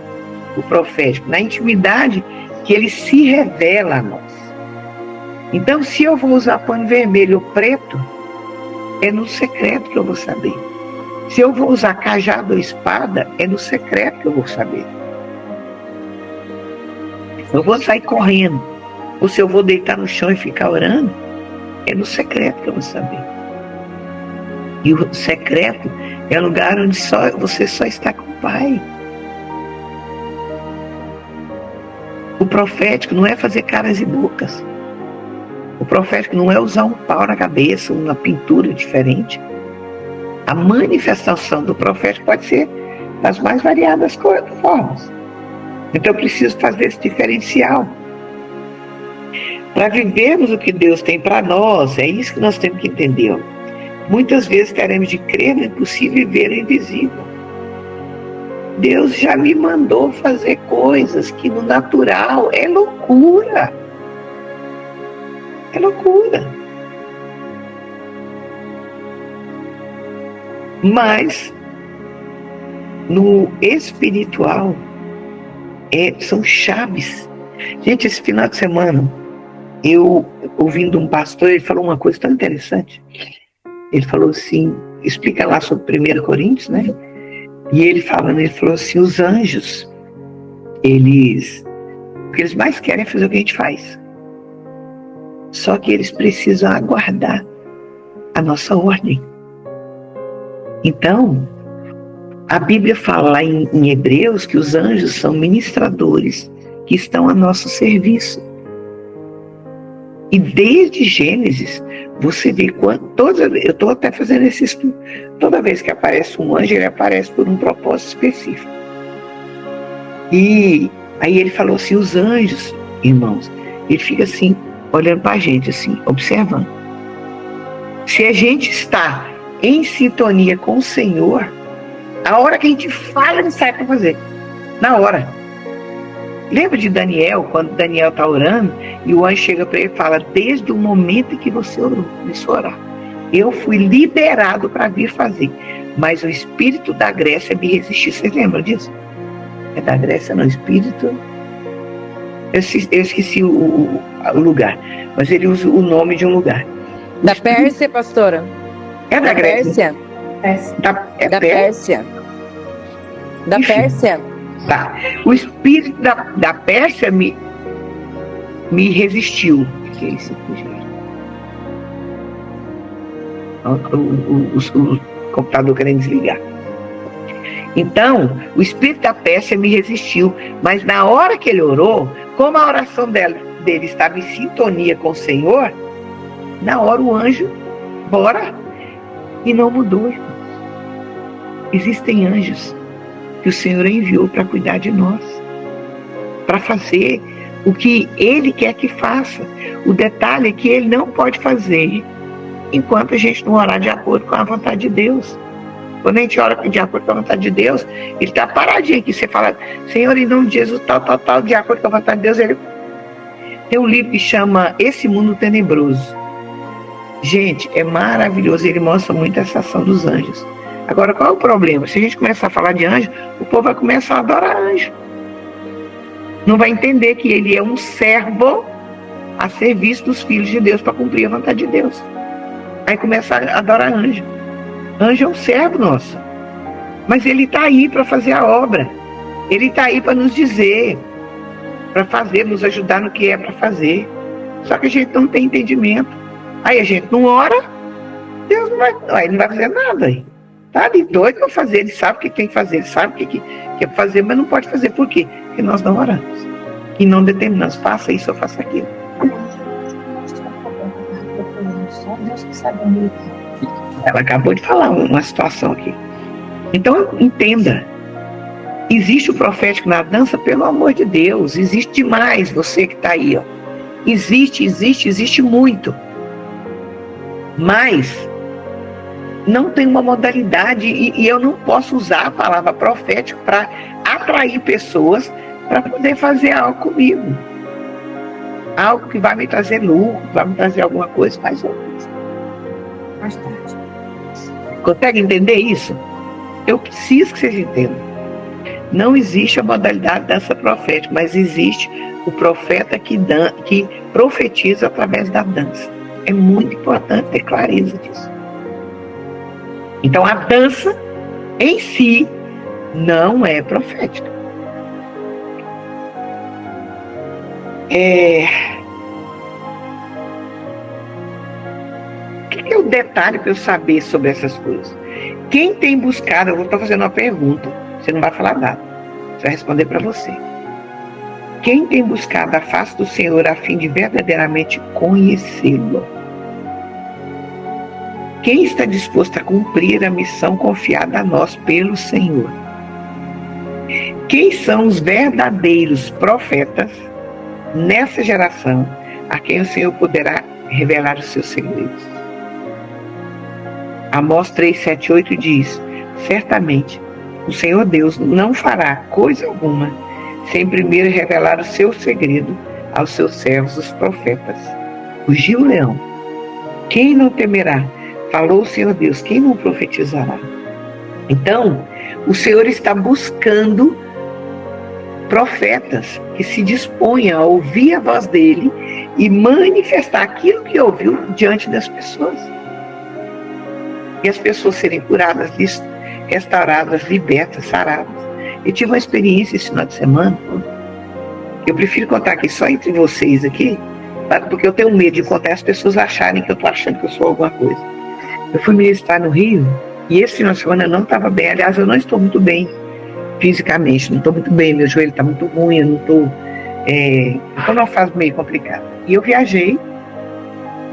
o profético, na intimidade que ele se revela a nós. Então, se eu vou usar pano vermelho ou preto, é no secreto que eu vou saber. Se eu vou usar cajado ou espada, é no secreto que eu vou saber. Eu vou sair correndo, ou se eu vou deitar no chão e ficar orando, é no secreto que eu vou saber. E o secreto é o lugar onde você só está com o Pai. O profético não é fazer caras e bocas. O profético não é usar um pau na cabeça, uma pintura diferente. A manifestação do profético pode ser das mais variadas formas. Então eu preciso fazer esse diferencial. Para vivermos o que Deus tem para nós, é isso que nós temos que entender. Muitas vezes queremos de crer no impossível e ver o invisível. Deus já me mandou fazer coisas que no natural é loucura. É loucura. Mas no espiritual são chaves. Gente, esse final de semana, eu ouvindo um pastor, ele falou uma coisa tão interessante. Ele falou assim, explica lá sobre 1 Coríntios, né? E ele falou assim, os anjos, o que eles mais querem é fazer o que a gente faz. Só que eles precisam aguardar a nossa ordem. Então, a Bíblia fala lá em Hebreus que os anjos são ministradores que estão a nosso serviço. E desde Gênesis, você vê eu estou até fazendo esse estudo, toda vez que aparece um anjo, ele aparece por um propósito específico. E aí ele falou assim, os anjos, irmãos, ele fica assim, olhando para a gente, assim, observando. Se a gente está em sintonia com o Senhor, a hora que a gente fala, ele sai para fazer. Na hora. Lembra de Daniel, quando Daniel está orando, e o anjo chega para ele e fala, desde o momento em que você orou, começou a orar, eu fui liberado para vir fazer, mas o espírito da Grécia me resistiu. Vocês lembram disso? É da Grécia, não, espírito... Eu esqueci o lugar, mas ele usa o nome de um lugar.
Da Pérsia, pastora?
É da Grécia?
Da Pérsia. Da Pérsia.
Tá. O espírito da Pérsia me resistiu. O que é isso aqui, gente? O computador querendo desligar. Então, o espírito da peste me resistiu, mas na hora que ele orou, como a oração dele estava em sintonia com o Senhor, na hora o anjo, bora, e não mudou, irmãos. Existem anjos que o Senhor enviou para cuidar de nós, para fazer o que Ele quer que faça. O detalhe é que Ele não pode fazer enquanto a gente não orar de acordo com a vontade de Deus. Quando a gente ora de acordo com a vontade de Deus, Ele está paradinho aqui. Você fala, Senhor, em nome de Jesus, tal, de acordo com a vontade de Deus. Ele tem um livro que chama Esse Mundo Tenebroso. Gente, é maravilhoso. Ele mostra muito essa ação dos anjos. Agora, qual é o problema? Se a gente começar a falar de anjo, o povo vai começar a adorar anjo. Não vai entender que ele é um servo a serviço dos filhos de Deus para cumprir a vontade de Deus. Aí começa a adorar anjo. Anjo é um servo nosso. Mas ele está aí para fazer a obra. Ele está aí para nos dizer, para fazer, nos ajudar no que é para fazer. Só que a gente não tem entendimento. Aí a gente não ora, Deus não vai, ele não vai fazer nada aí. Tá ali doido para fazer, ele sabe o que tem que fazer, ele sabe o que é para fazer, mas não pode fazer. Por quê? Porque nós não oramos. E não determinamos, faça isso ou faça aquilo.
Só Deus que sabe onde ele está.
Ela acabou de falar uma situação aqui. Então, entenda. Existe o profético na dança, pelo amor de Deus. Existe demais, você que está aí. Ó. Existe muito. Mas não tem uma modalidade e eu não posso usar a palavra profético para atrair pessoas para poder fazer algo comigo. Algo que vai me trazer lucro, vai me trazer alguma coisa, mais tarde. Consegue entender isso? Eu preciso que vocês entendam. Não existe a modalidade dança profética, mas existe o profeta que profetiza através da dança. É muito importante ter clareza disso. Então a dança em si não é profética. O que é o detalhe para eu saber sobre essas coisas? Quem tem buscado, eu vou estar fazendo uma pergunta, você não vai falar nada, você vai responder para você. Quem tem buscado a face do Senhor a fim de verdadeiramente conhecê-lo? Quem está disposto a cumprir a missão confiada a nós pelo Senhor? Quem são os verdadeiros profetas nessa geração a quem o Senhor poderá revelar os seus segredos? Amós 3:7-8 diz: certamente o Senhor Deus não fará coisa alguma sem primeiro revelar o seu segredo aos seus servos, os profetas. Rugiu o leão, quem não temerá? Falou o Senhor Deus, quem não profetizará? Então, o Senhor está buscando profetas que se disponham a ouvir a voz dele e manifestar aquilo que ouviu diante das pessoas. E as pessoas serem curadas, restauradas, libertas, saradas. Eu tive uma experiência esse final de semana, eu prefiro contar aqui só entre vocês aqui, porque eu tenho medo de contar e as pessoas acharem que eu estou achando que eu sou alguma coisa. Eu fui ministrar no Rio e esse final de semana eu não estava bem. Aliás, eu não estou muito bem fisicamente, não estou muito bem, meu joelho está muito ruim, eu não estou. Estou numa fase meio complicada. E eu viajei,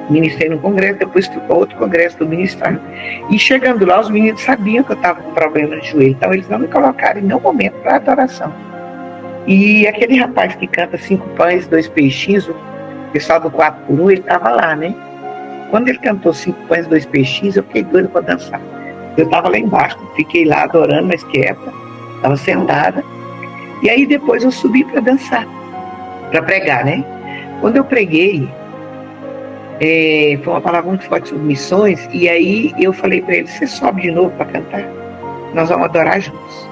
ministrei num congresso, depois fui para outro congresso do ministrar. E chegando lá, os meninos sabiam que eu estava com problema de joelho, então eles não me colocaram em nenhum momento para adoração. E aquele rapaz que canta 5 pães, 2 peixinhos, o pessoal do 4x1, ele estava lá, né? Quando ele cantou 5 pães, 2 peixinhos, eu fiquei doido para dançar. Eu estava lá embaixo, fiquei lá adorando, mas quieta, estava sentada. E aí depois eu subi para dançar, para pregar, né? Quando eu preguei, foi uma palavra muito forte sobre missões, e aí eu falei para ele: você sobe de novo para cantar? Nós vamos adorar juntos.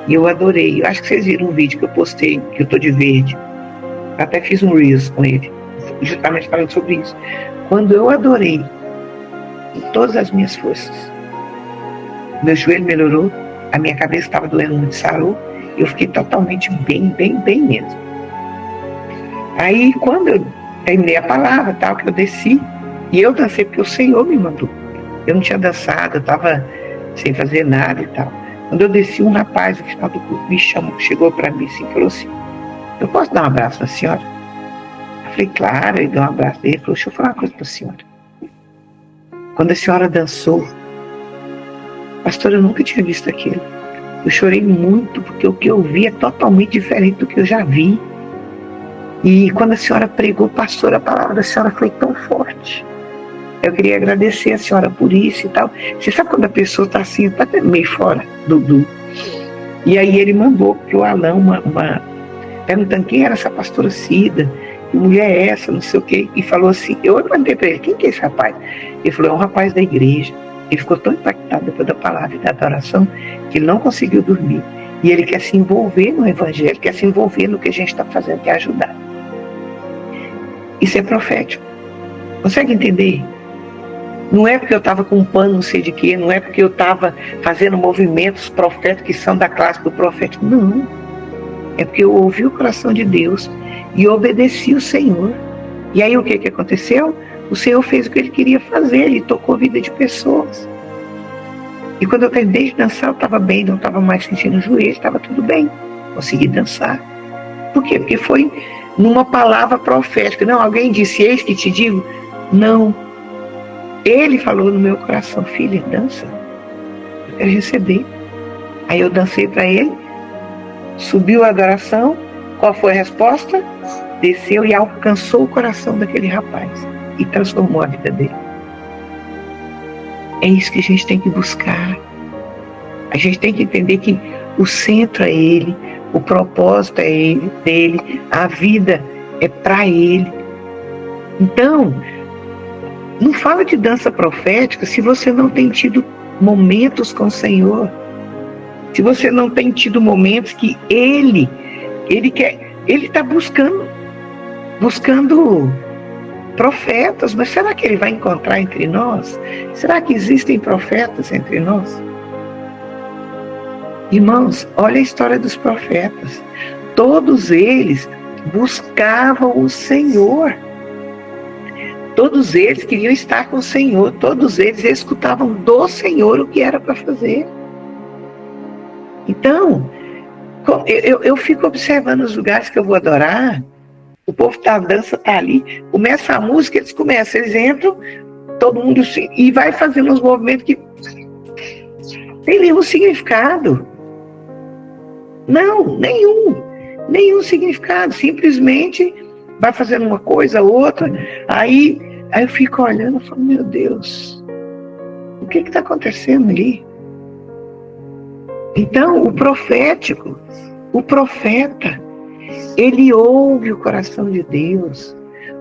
E eu adorei. Eu acho que vocês viram um vídeo que eu postei, que eu estou de verde. Eu até fiz um Reels com ele, justamente falando sobre isso. Quando eu adorei, com todas as minhas forças, meu joelho melhorou, a minha cabeça estava doendo muito, sarou, eu fiquei totalmente bem mesmo. Aí, quando eu terminei a palavra, tal, que eu desci, e eu dancei porque o Senhor me mandou. Eu não tinha dançado, eu estava sem fazer nada e tal. Quando eu desci, um rapaz no final do culto me chamou, chegou para mim assim, falou assim: eu posso dar um abraço na senhora? Eu falei, claro, ele deu um abraço dele. Ele falou, deixa eu falar uma coisa para a senhora. Quando a senhora dançou, pastor, eu nunca tinha visto aquilo. Eu chorei muito, porque o que eu vi é totalmente diferente do que eu já vi. E quando a senhora pregou, pastor, a palavra da senhora foi tão forte. Eu queria agradecer a senhora por isso e tal. Você sabe quando a pessoa está assim, está meio fora do... E aí ele mandou para o Alain perguntando quem era essa pastora Cida, que mulher é essa, não sei o quê. E falou assim, eu perguntei para ele, quem que é esse rapaz? Ele falou, é um rapaz da igreja. Ele ficou tão impactado depois da palavra e da adoração que ele não conseguiu dormir. E ele quer se envolver no evangelho, quer se envolver no que a gente está fazendo, quer ajudar. Isso é profético. Consegue entender? Não é porque eu estava com um pano não sei de quê, não é porque eu estava fazendo movimentos proféticos que são da classe do profético. Não. É porque eu ouvi o coração de Deus e obedeci o Senhor. E aí o que aconteceu? O Senhor fez o que Ele queria fazer, Ele tocou a vida de pessoas. E quando eu terminei de dançar, eu estava bem, não estava mais sentindo o joelho, estava tudo bem. Consegui dançar. Por quê? Porque foi numa palavra profética. Não, alguém disse, eis que te digo. Não. Ele falou no meu coração, filha, dança. Eu quero receber. Aí eu dancei para ele, subiu a adoração. Qual foi a resposta? Desceu e alcançou o coração daquele rapaz e transformou a vida dele. É isso que a gente tem que buscar. A gente tem que entender que o centro é Ele, o propósito é Ele, dele, a vida é para Ele. Então, não fala de dança profética se você não tem tido momentos com o Senhor. Se você não tem tido momentos que Ele está buscando profetas, mas será que Ele vai encontrar entre nós? Será que existem profetas entre nós? Irmãos, olha a história dos profetas. Todos eles buscavam o Senhor. Todos eles queriam estar com o Senhor. Todos eles escutavam do Senhor o que era para fazer. Então, eu fico observando os lugares que eu vou adorar. O povo a dança está ali, começa a música, eles entram, todo mundo e vai fazendo uns movimentos que tem nenhum significado. Não, nenhum significado, simplesmente vai fazendo uma coisa, outra, aí eu fico olhando e falo, meu Deus, o que está acontecendo ali? Então, o profético, o profeta, ele ouve o coração de Deus.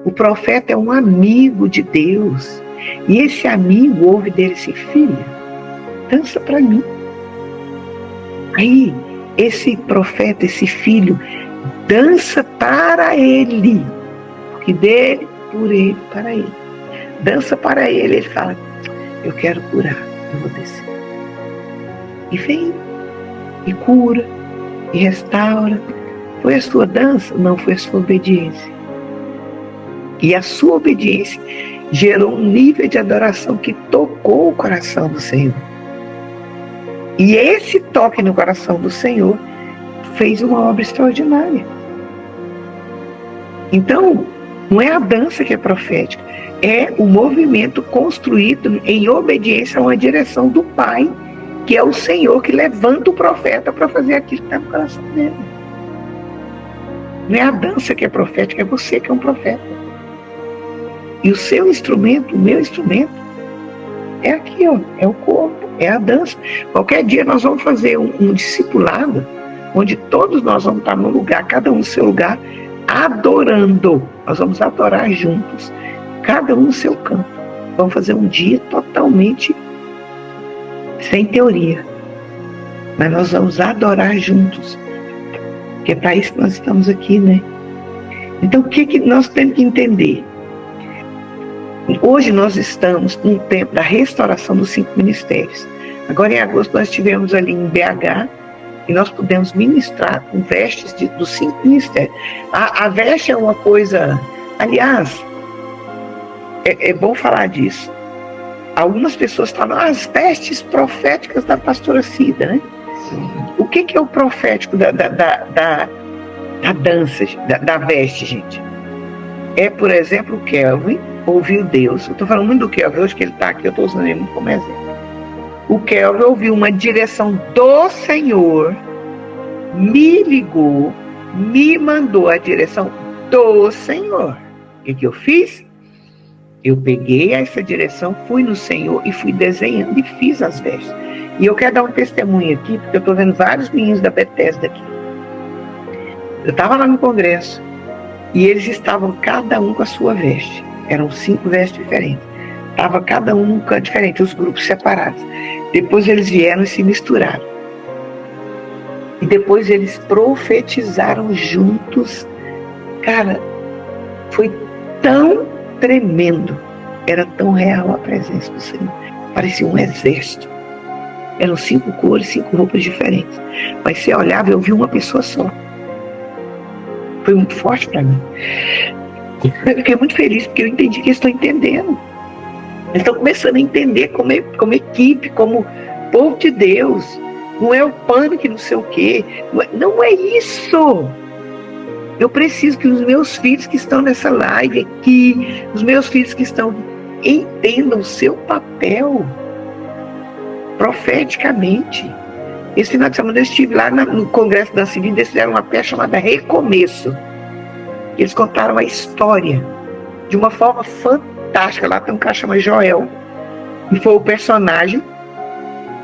O profeta é um amigo de Deus. E esse amigo ouve dele assim, filha, dança para mim. Aí, esse profeta, esse filho, dança para ele. Porque dele, por ele, para ele. Dança para ele. Ele fala, eu quero curar, eu vou descer. E vem, e cura, e restaura. Foi a sua dança? Não, foi a sua obediência. E a sua obediência gerou um nível de adoração que tocou o coração do Senhor. E esse toque no coração do Senhor fez uma obra extraordinária. Então, não é a dança que é profética, é o movimento construído em obediência a uma direção do Pai, que é o Senhor que levanta o profeta para fazer aquilo que está no coração dele. Não é a dança que é profética, é você que é um profeta. E o seu instrumento, o meu instrumento, é aqui, ó, é o corpo, é a dança. Qualquer dia nós vamos fazer um discipulado, onde todos nós vamos estar no lugar, cada um no seu lugar, adorando. Nós vamos adorar juntos, cada um no seu canto. Vamos fazer um dia totalmente sem teoria. Mas nós vamos adorar juntos. Que é para isso que nós estamos aqui, né? Então, o que nós temos que entender? Hoje nós estamos num tempo da restauração dos 5 ministérios. Agora, em agosto, nós estivemos ali em BH e nós pudemos ministrar com vestes dos 5 ministérios. A veste é uma coisa... Aliás, é bom falar disso. Algumas pessoas falam, as vestes proféticas da pastora Cida, né? O que é o profético da dança, da veste, gente? É, por exemplo, o Kelvin ouviu Deus. Eu estou falando muito do Kelvin, hoje que ele está aqui, eu estou usando ele como exemplo. O Kelvin ouviu uma direção do Senhor, me ligou, me mandou a direção do Senhor. O que eu fiz? Eu peguei essa direção, fui no Senhor e fui desenhando e fiz as vestes. E eu quero dar um testemunho aqui, porque eu estou vendo vários meninos da Bethesda aqui. Eu estava lá no congresso e eles estavam cada um com a sua veste. Eram 5 vestes diferentes. Estava cada um num canto diferente, os grupos separados. Depois eles vieram e se misturaram. E depois eles profetizaram juntos. Cara, foi tão tremendo. Era tão real a presença do Senhor. Parecia um exército. Eram 5 cores, 5 roupas diferentes. Mas você olhava e eu vi uma pessoa só. Foi muito forte para mim. Eu fiquei muito feliz porque eu entendi que eles estão entendendo. Eles estão começando a entender como equipe, como povo de Deus. Não é o pânico, não sei o quê. Não é isso. Eu preciso que os meus filhos que estão nessa live aqui, os meus filhos que estão, entendam o seu papel profeticamente. Esse final de semana eu estive lá no Congresso da Civil, eles fizeram uma peça chamada Recomeço. Eles contaram a história de uma forma fantástica. Lá tem um cara chamado Joel, e foi o personagem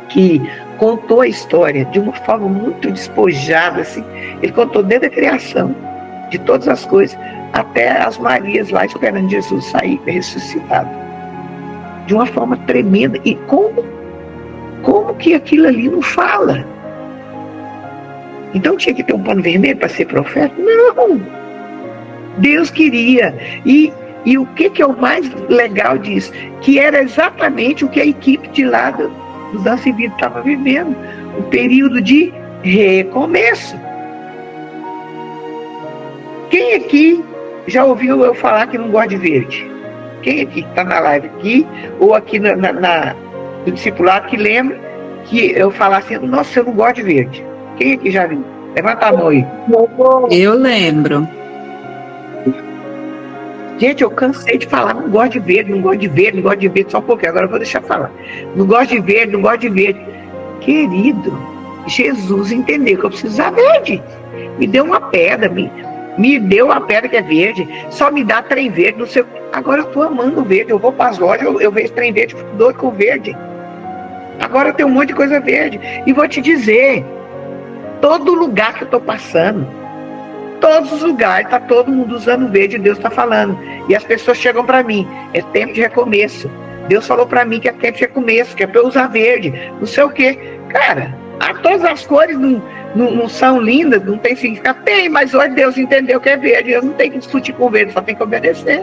que contou a história de uma forma muito despojada, assim. Ele contou desde a criação de todas as coisas até as Marias lá esperando Jesus sair ressuscitado. De uma forma tremenda. E como que aquilo ali não fala? Então tinha que ter um pano vermelho para ser profeta? Não! Deus queria. E o que é o mais legal disso? Que era exatamente o que a equipe de lá do Dança e Vida estava vivendo. O período de recomeço. Quem aqui já ouviu eu falar que não gosta de verde? Quem aqui está na live aqui, ou aqui no discipulado, que lembra que eu falar assim, nossa, eu não gosto de verde? Quem aqui já viu? Levanta a mão aí.
Eu lembro.
Gente, eu cansei de falar, não gosto de verde, não gosto de verde, não gosto de verde, só um pouquinho, agora eu vou deixar falar. Não gosto de verde, não gosto de verde. Querido, Jesus entendeu que eu preciso usar verde. Me deu uma pedra, me deu uma pedra que é verde, só me dá trem verde, não sei. Agora eu estou amando o verde, eu vou para as lojas, eu vejo trem verde, fico doido com verde. Agora tem um monte de coisa verde. E vou te dizer, todo lugar que eu estou passando, todos os lugares, está todo mundo usando verde, Deus está falando. E as pessoas chegam para mim, é tempo de recomeço. Deus falou para mim que é tempo de recomeço, que é para eu usar verde, não sei o quê. Cara, todas as cores não são lindas, não tem significado. Tem, mas hoje Deus entendeu que é verde. Eu não tenho que discutir com verde, só tem que obedecer.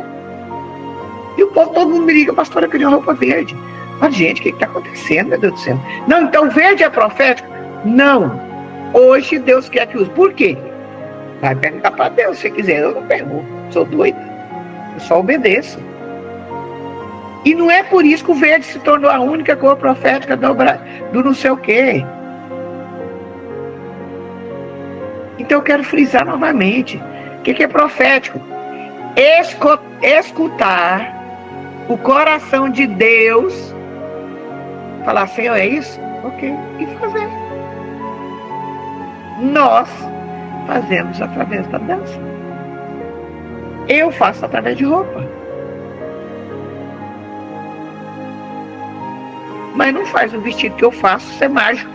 E o povo, todo mundo me liga, pastora, eu queria uma roupa verde. Mas, gente, o que está acontecendo, meu Deus do céu? Não, então verde é profético? Não. Hoje Deus quer que use. Por quê? Vai perguntar para Deus se quiser. Eu não pergunto. Sou doida. Eu só obedeço. E não é por isso que o verde se tornou a única cor profética do não sei o quê. Então eu quero frisar novamente. O que é profético? Escutar o coração de Deus. Falar, Senhor, é isso? Ok. E fazer. Nós fazemos através da dança. Eu faço através de roupa. Mas não faz o vestido que eu faço ser mágico.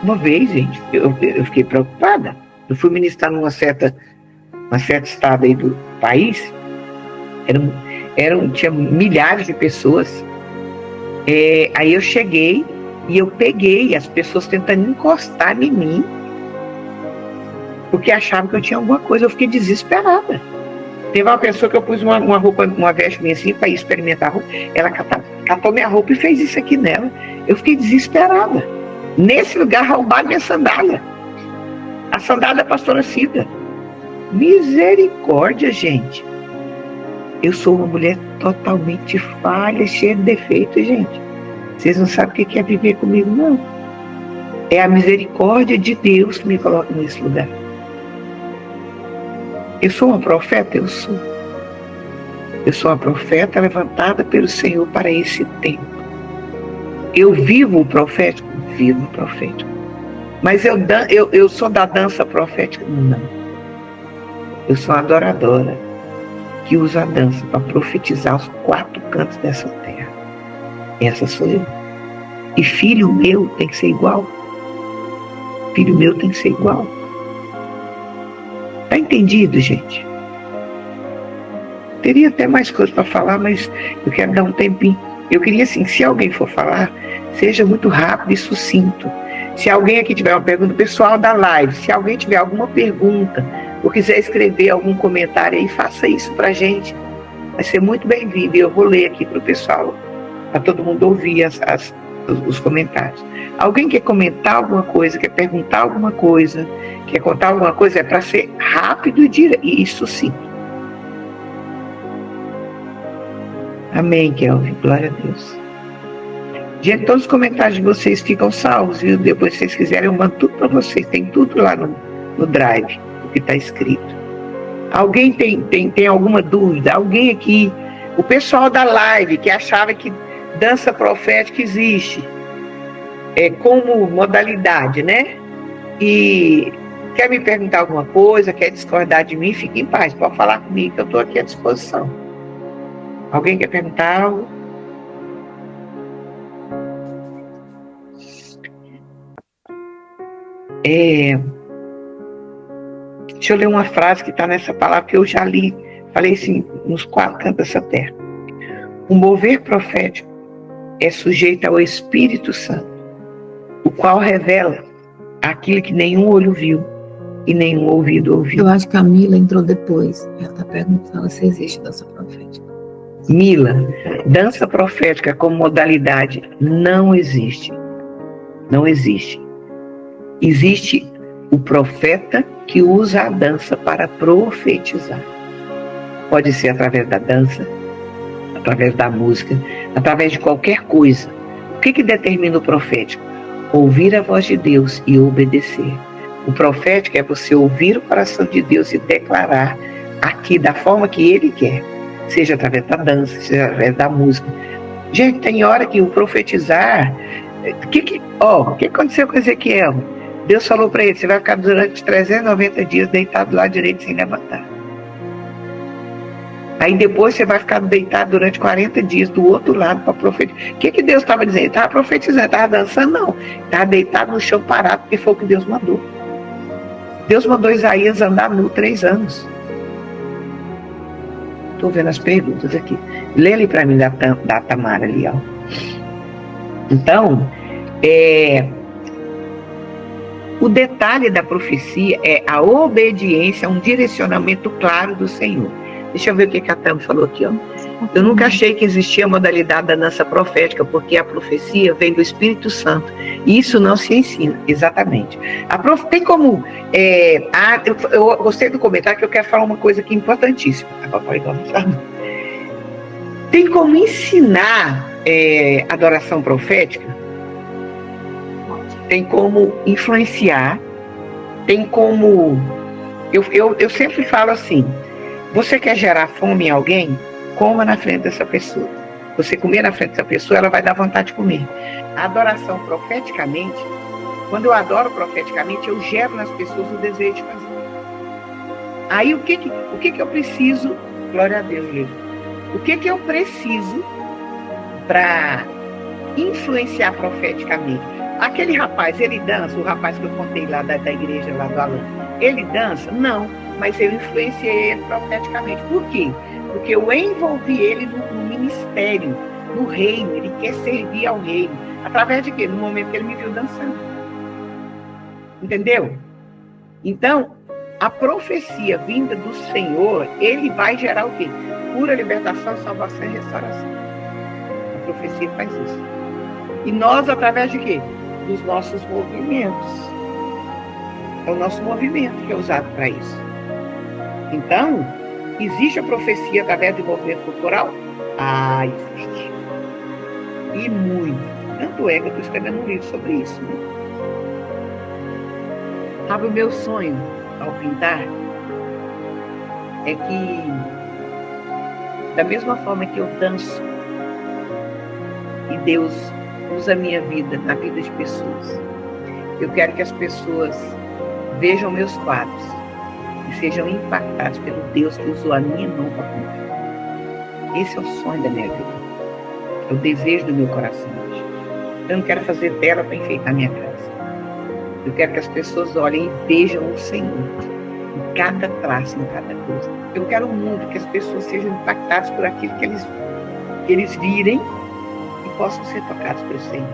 Uma vez, gente, eu fiquei preocupada. Eu fui ministrar numa certa estado aí do país. Tinha milhares de pessoas. Aí eu cheguei e eu peguei as pessoas tentando encostar em mim, porque achavam que eu tinha alguma coisa. Eu fiquei desesperada. Teve uma pessoa que eu pus uma roupa, uma veste minha assim, para experimentar a roupa. Ela catou minha roupa e fez isso aqui nela. Eu fiquei desesperada. Nesse lugar, roubaram minha sandália. A sandália da pastora Cida. Misericórdia, gente. Eu sou uma mulher totalmente falha, cheia de defeitos, gente. Vocês não sabem o que é viver comigo, não. É a misericórdia de Deus que me coloca nesse lugar. Eu sou uma profeta? Eu sou. Eu sou uma profeta levantada pelo Senhor para esse tempo. Eu vivo o profético? Vivo o profético. Mas eu sou da dança profética? Não. Eu sou uma adoradora que usa a dança para profetizar os 4 cantos dessa terra. Essa sou eu. E filho meu tem que ser igual. Filho meu tem que ser igual. Tá entendido, gente? Teria até mais coisas para falar, mas eu quero dar um tempinho. Eu queria, assim, se alguém for falar, seja muito rápido e sucinto. Se alguém aqui tiver uma pergunta, pessoal da live, se alguém tiver alguma pergunta ou quiser escrever algum comentário aí, faça isso pra gente. Vai ser muito bem-vindo. E eu vou ler aqui pro pessoal, para todo mundo ouvir os comentários. Alguém quer comentar alguma coisa, quer perguntar alguma coisa, quer contar alguma coisa, é para ser rápido e sucinto. Amém, Kelvin. Glória a Deus. Gente, todos os comentários de vocês ficam salvos, viu? Depois, se vocês quiserem, eu mando tudo para vocês. Tem tudo lá no Drive, o que está escrito. Alguém tem alguma dúvida? Alguém aqui, o pessoal da live, que achava que dança profética existe como modalidade, né? E quer me perguntar alguma coisa, quer discordar de mim, fique em paz, pode falar comigo, que eu estou aqui à disposição. Alguém quer perguntar algo? Deixa eu ler uma frase que está nessa palavra que eu já li, falei assim, nos 4 cantos dessa terra. O mover profético é sujeito ao Espírito Santo, o qual revela aquilo que nenhum olho viu e nenhum ouvido ouviu.
Eu acho que a Mila entrou depois. Ela está perguntando se existe dança profética.
Mila, dança profética como modalidade não existe. Não existe. Existe o profeta que usa a dança para profetizar. Pode ser através da dança, através da música, através de qualquer coisa. O que determina o profético? Ouvir a voz de Deus e obedecer. O profético é você ouvir o coração de Deus e declarar aqui da forma que Ele quer. Seja através da dança, seja através da música. Gente, tem hora que o profetizar... O que aconteceu com Ezequiel? Deus falou para ele, você vai ficar durante 390 dias deitado do lado direito sem levantar. Aí depois você vai ficar deitado durante 40 dias do outro lado para profetizar. O que Deus estava dizendo? Ele estava profetizando, estava dançando? Não. Estava deitado no chão parado, porque foi o que Deus mandou. Deus mandou Isaías andar nu 3 anos. Estou vendo as perguntas aqui. Lê ali para mim da Tamara ali, ó. Então, o detalhe da profecia é a obediência a um direcionamento claro do Senhor. Deixa eu ver o que a Tam falou aqui, ó. Eu nunca achei que existia a modalidade da dança profética, porque a profecia vem do Espírito Santo. E isso não se ensina, exatamente. Tem como... eu gostei do comentário, que eu quero falar uma coisa aqui importantíssima. Tem como ensinar adoração profética? Tem como influenciar, tem como... Eu sempre falo assim, você quer gerar fome em alguém? Coma na frente dessa pessoa. Você comer na frente dessa pessoa, ela vai dar vontade de comer. A adoração profeticamente, quando eu adoro profeticamente, eu gero nas pessoas o desejo de fazer. Aí o que eu preciso? Glória a Deus, Lili. O que eu preciso para influenciar profeticamente? Aquele rapaz, ele dança, o rapaz que eu contei lá da igreja, lá do Alan, ele dança? Não, mas eu influenciei ele profeticamente. Por quê? Porque eu envolvi ele no ministério, no reino, ele quer servir ao reino. Através de quê? No momento que ele me viu dançando. Entendeu? Então, a profecia vinda do Senhor, ele vai gerar o quê? Cura, libertação, salvação e restauração. A profecia faz isso. E nós, através de quê? Dos nossos movimentos. É o nosso movimento que é usado para isso. Então, existe a profecia através do movimento corporal? Existe. E muito. Tanto é que eu estou escrevendo um livro sobre isso. Né? Sabe, o meu sonho ao pintar é que, da mesma forma que eu danço e Deus usa a minha vida na vida de pessoas, eu quero que as pessoas vejam meus quadros e sejam impactados pelo Deus que usou a minha mão para pintar. Esse é o sonho da minha vida, é o desejo do meu coração hoje. Eu não quero fazer tela para enfeitar minha casa. Eu quero que as pessoas olhem e vejam o Senhor em cada traço, em cada coisa. Eu quero um mundo que as pessoas sejam impactadas por aquilo que eles virem e possam ser tocados pelo Senhor.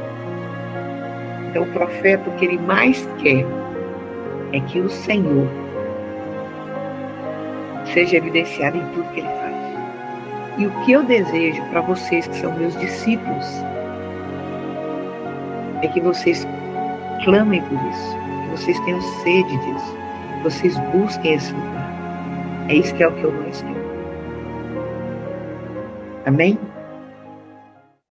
Então, o profeta, o que ele mais quer é que o Senhor seja evidenciado em tudo que ele faz. E o que eu desejo para vocês que são meus discípulos é que vocês clamem por isso, que vocês tenham sede disso, que vocês busquem esse lugar. É isso que é o que eu mais quero. Amém?